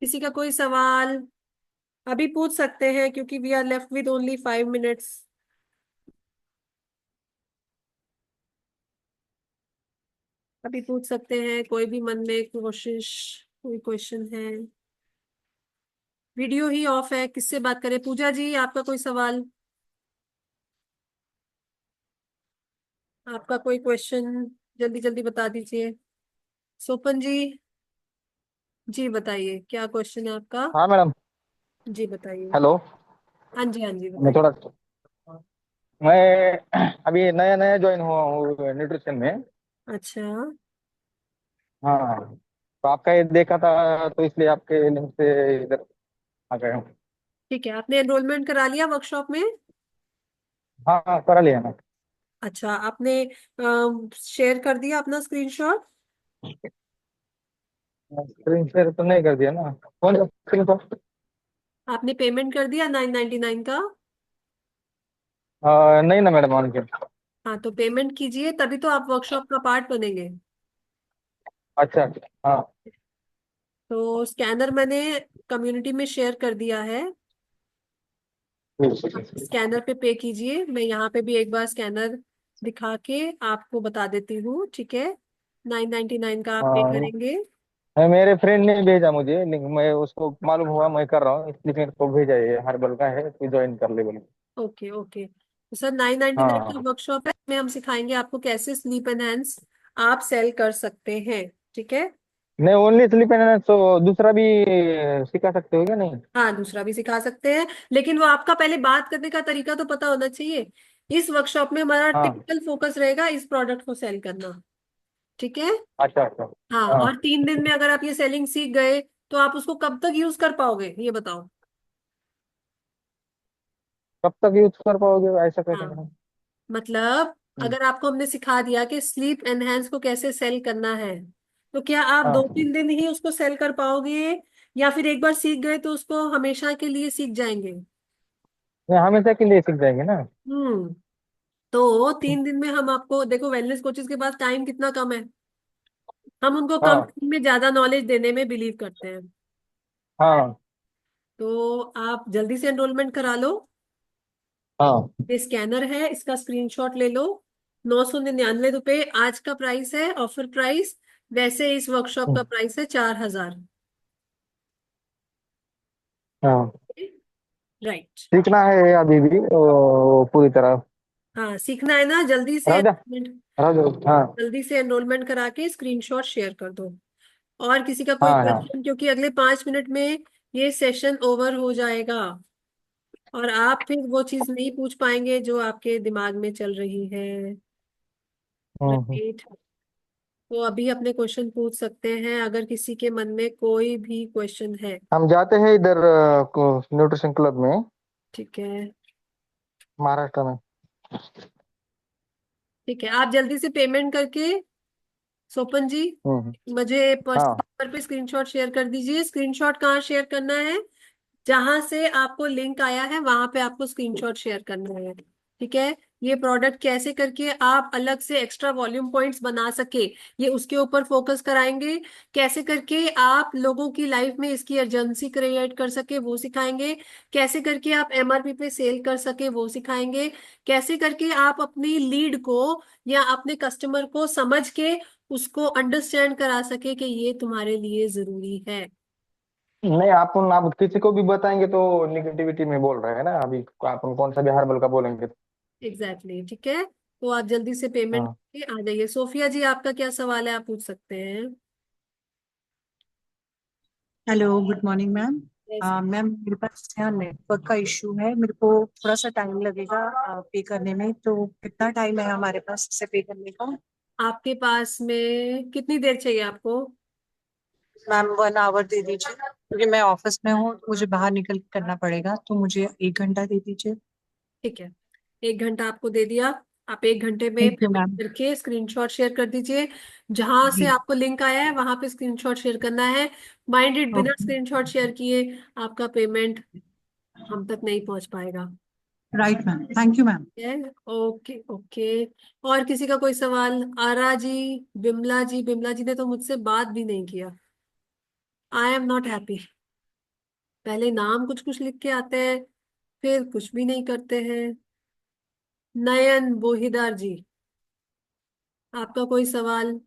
किसी का कोई सवाल अभी पूछ सकते हैं, क्योंकि we are left with only 5 minutes. अभी पूछ सकते हैं, कोई भी मन में कोशिश, कोई क्वेश्चन है। वीडियो ही ऑफ है, किससे बात करें? पूजा जी, आपका कोई सवाल, आपका कोई क्वेश्चन, जल्दी जल्दी बता दीजिए। सोपन जी, जी बताइए क्या क्वेश्चन है आपका। हाँ मैडम। जी बताइए। हेलो। हाँ जी, हाँ जी मैं बताइए। थोड़ा मैं अभी नया नया ज्वाइन हुआ हूँ न्यूट्रिशन में। अच्छा। हाँ, तो आपका ये देखा था तो इसलिए आपके लिंक से इधर आ गया हूँ। ठीक है, आपने एनरोलमेंट करा लिया वर्कशॉप में? हाँ हाँ, करा लिया ना। अच्छा, आपने शेयर कर दिया अपना स्क्रीनशॉट? स्क्रीन शेयर तो नहीं कर दिया ना, कौन सा स्क्रीन शॉट? आपने पेमेंट कर दिया 999 का? नहीं ना मैडम, ऑन के। हाँ, तो पेमेंट कीजिए, तभी तो आप वर्कशॉप का पार्ट बनेंगे। अच्छा। हाँ। तो स्कैनर मैंने कम्युनिटी में शेयर कर दिया है। ठीक आप है। स्कैनर पे पे कीजिए, मैं यहाँ पे भी एक बार स्कैनर दिखा के आपको बता देती हूँ, ठीक है। 999 का आप पे हाँ, करेंगे। मेरे फ्रेंड ने भेजा मुझे लिंक, मैं उसको मालूम हुआ मैं कर रहा हूँ इसलिए मेरे को भेजा, ये हर्बल का है तो ज्वाइन कर ले बोले। ओके ओके, तो सर 999 का हाँ। वर्कशॉप है, में हम सिखाएंगे आपको कैसे स्लीप एनहांस आप सेल कर सकते हैं, ठीक है। नहीं, ओनली स्लीप एंड तो दूसरा भी सिखा सकते हो क्या? नहीं। हाँ, दूसरा भी सिखा सकते हैं, लेकिन वो आपका पहले बात करने का तरीका तो पता होना चाहिए। इस वर्कशॉप में हमारा हाँ। टिपिकल फोकस रहेगा इस प्रोडक्ट को सेल करना, ठीक है। अच्छा अच्छा। हाँ, हाँ, और 3 दिन में अगर आप ये सेलिंग सीख गए तो आप उसको कब तक यूज कर पाओगे, ये बताओ। कब तक यूज कर पाओगे ऐसा कैसे हाँ, मैडम? मतलब हम्म, अगर आपको हमने सिखा दिया कि स्लीप एनहेंस को कैसे सेल करना है, तो क्या आप दो हाँ। तीन दिन ही उसको सेल कर पाओगे, या फिर एक बार सीख गए तो उसको हमेशा के लिए सीख जाएंगे? नहीं, हमेशा के लिए सीख जाएंगे ना। तो 3 दिन में हम आपको, देखो वेलनेस कोचेस के पास टाइम कितना कम है, हम उनको कम हाँ टाइम में ज्यादा नॉलेज देने में बिलीव करते हैं। हाँ तो आप जल्दी से एनरोलमेंट करा लो। हाँ। ये स्कैनर है, इसका स्क्रीनशॉट ले लो। 999 रुपये आज का प्राइस है, ऑफर प्राइस। वैसे इस वर्कशॉप का प्राइस है 4,000। हाँ, राइट। सीखना है अभी भी पूरी तरह। हाँ, सीखना है ना, जल्दी से राजा, राजा। हाँ जल्दी से एनरोलमेंट करा के स्क्रीनशॉट शेयर कर दो। और किसी का कोई हाँ हाँ। क्वेश्चन, क्योंकि अगले 5 मिनट में ये सेशन ओवर हो जाएगा, और आप फिर वो चीज नहीं पूछ पाएंगे जो आपके दिमाग में चल रही है। हम्म। राइट। तो अभी अपने क्वेश्चन पूछ सकते हैं अगर किसी के मन में कोई भी क्वेश्चन है। हम जाते हैं इधर न्यूट्रिशन क्लब में, ठीक है। महाराष्ट्र में। ठीक है, आप जल्दी से पेमेंट करके सोपन जी, मुझे पर्सनल हाँ नंबर पे स्क्रीनशॉट शेयर कर दीजिए। स्क्रीनशॉट कहाँ शेयर करना है? जहां से आपको लिंक आया है वहां पे आपको स्क्रीनशॉट शेयर करना है। ठीक है? ये प्रोडक्ट कैसे करके आप अलग से एक्स्ट्रा वॉल्यूम पॉइंट्स बना सके, ये उसके ऊपर फोकस कराएंगे। कैसे करके आप लोगों की लाइफ में इसकी अर्जेंसी क्रिएट कर सके वो सिखाएंगे। कैसे करके आप एमआरपी पे सेल कर सके वो सिखाएंगे। कैसे करके आप अपनी लीड को या अपने कस्टमर को समझ के उसको अंडरस्टैंड करा सके कि ये तुम्हारे लिए जरूरी है। नहीं, आप किसी को भी बताएंगे तो निगेटिविटी में बोल रहे हैं ना अभी। आप कौन सा भी हर्बल का बोलेंगे तो। एग्जैक्टली ठीक है। तो आप जल्दी से पेमेंट हाँ करके आ जाइए। सोफिया जी, आपका क्या सवाल है, आप पूछ सकते हैं। Hello, good morning ma'am. Yes. Ma'am, मेरे पास यहाँ नेटवर्क का इशू है। मेरे को थोड़ा सा टाइम लगेगा पे करने में। तो कितना टाइम है हमारे पास इसे पे करने का? आपके पास में कितनी देर चाहिए आपको? मैम 1 आवर दे दीजिए, क्योंकि मैं ऑफिस में हूँ, मुझे बाहर निकल के करना पड़ेगा। तो मुझे 1 घंटा दे दीजिए। ठीक है, 1 घंटा आपको दे दिया। आप 1 घंटे में थैंक यू पेमेंट मैम। करके स्क्रीनशॉट शेयर कर दीजिए। जहां से जी। आपको लिंक आया है वहां पे स्क्रीनशॉट शेयर करना है। माइंडेड, बिना ओके। स्क्रीनशॉट शेयर किए आपका पेमेंट हम तक नहीं पहुंच पाएगा। Right ma'am, thank you ma'am. है? Okay okay. और किसी का कोई सवाल? आरा जी, बिमला जी, बिमला जी ने तो मुझसे बात भी नहीं किया। I am not happy. पहले नाम कुछ कुछ लिख के आते हैं, फिर कुछ भी नहीं करते हैं। नयन बोहीदार जी, आपका कोई सवाल?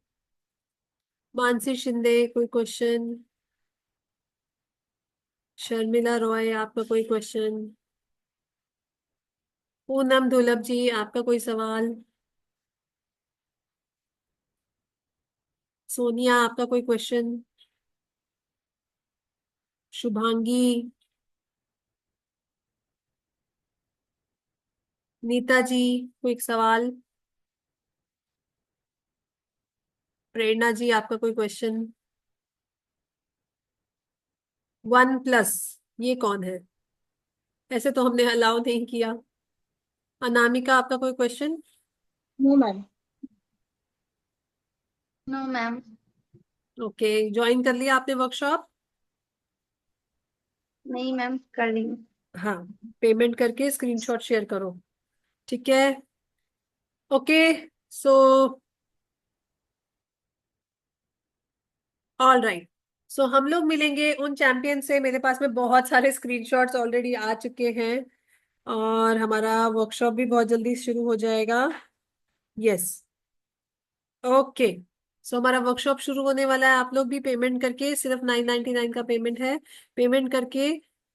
मानसी शिंदे, कोई क्वेश्चन? शर्मिला रॉय, आपका कोई क्वेश्चन? पूनम दुलभ जी, आपका कोई सवाल? सोनिया, आपका कोई क्वेश्चन? शुभांगी, नीता जी, कोई सवाल? प्रेरणा जी, आपका कोई क्वेश्चन? वन प्लस, ये कौन है? ऐसे तो हमने अलाउ नहीं किया। अनामिका, आपका कोई question? No ma'am. No ma'am. Okay, join कर लिया आपने वर्कशॉप? नहीं मैम, कर ली। हाँ, पेमेंट करके स्क्रीनशॉट शेयर करो। ठीक है? Okay. So all right. So हम लोग मिलेंगे उन चैंपियन से। मेरे पास में बहुत सारे स्क्रीनशॉट्स ऑलरेडी आ चुके हैं और हमारा वर्कशॉप भी बहुत जल्दी शुरू हो जाएगा। यस। ओके। सो हमारा वर्कशॉप शुरू होने वाला है। आप लोग भी पेमेंट करके, सिर्फ 999 का पेमेंट है, पेमेंट करके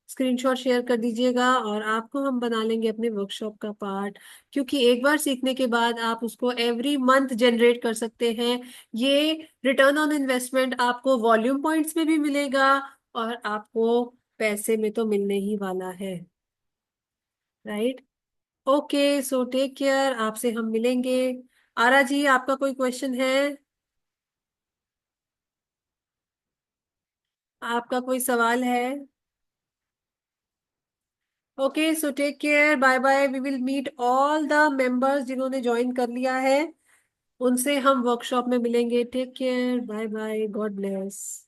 स्क्रीनशॉट शेयर कर दीजिएगा और आपको हम बना लेंगे अपने वर्कशॉप का पार्ट। क्योंकि एक बार सीखने के बाद आप उसको एवरी मंथ जनरेट कर सकते हैं। ये रिटर्न ऑन इन्वेस्टमेंट आपको वॉल्यूम पॉइंट्स में भी मिलेगा और आपको पैसे में तो मिलने ही वाला है। Right? Okay, so take care. आपसे हम मिलेंगे। आरा जी, आपका कोई क्वेश्चन है? आपका कोई सवाल है? Okay, so take care, bye bye. We will meet all the members जिन्होंने ज्वाइन कर लिया है, उनसे हम वर्कशॉप में मिलेंगे। Take care, bye bye, God bless.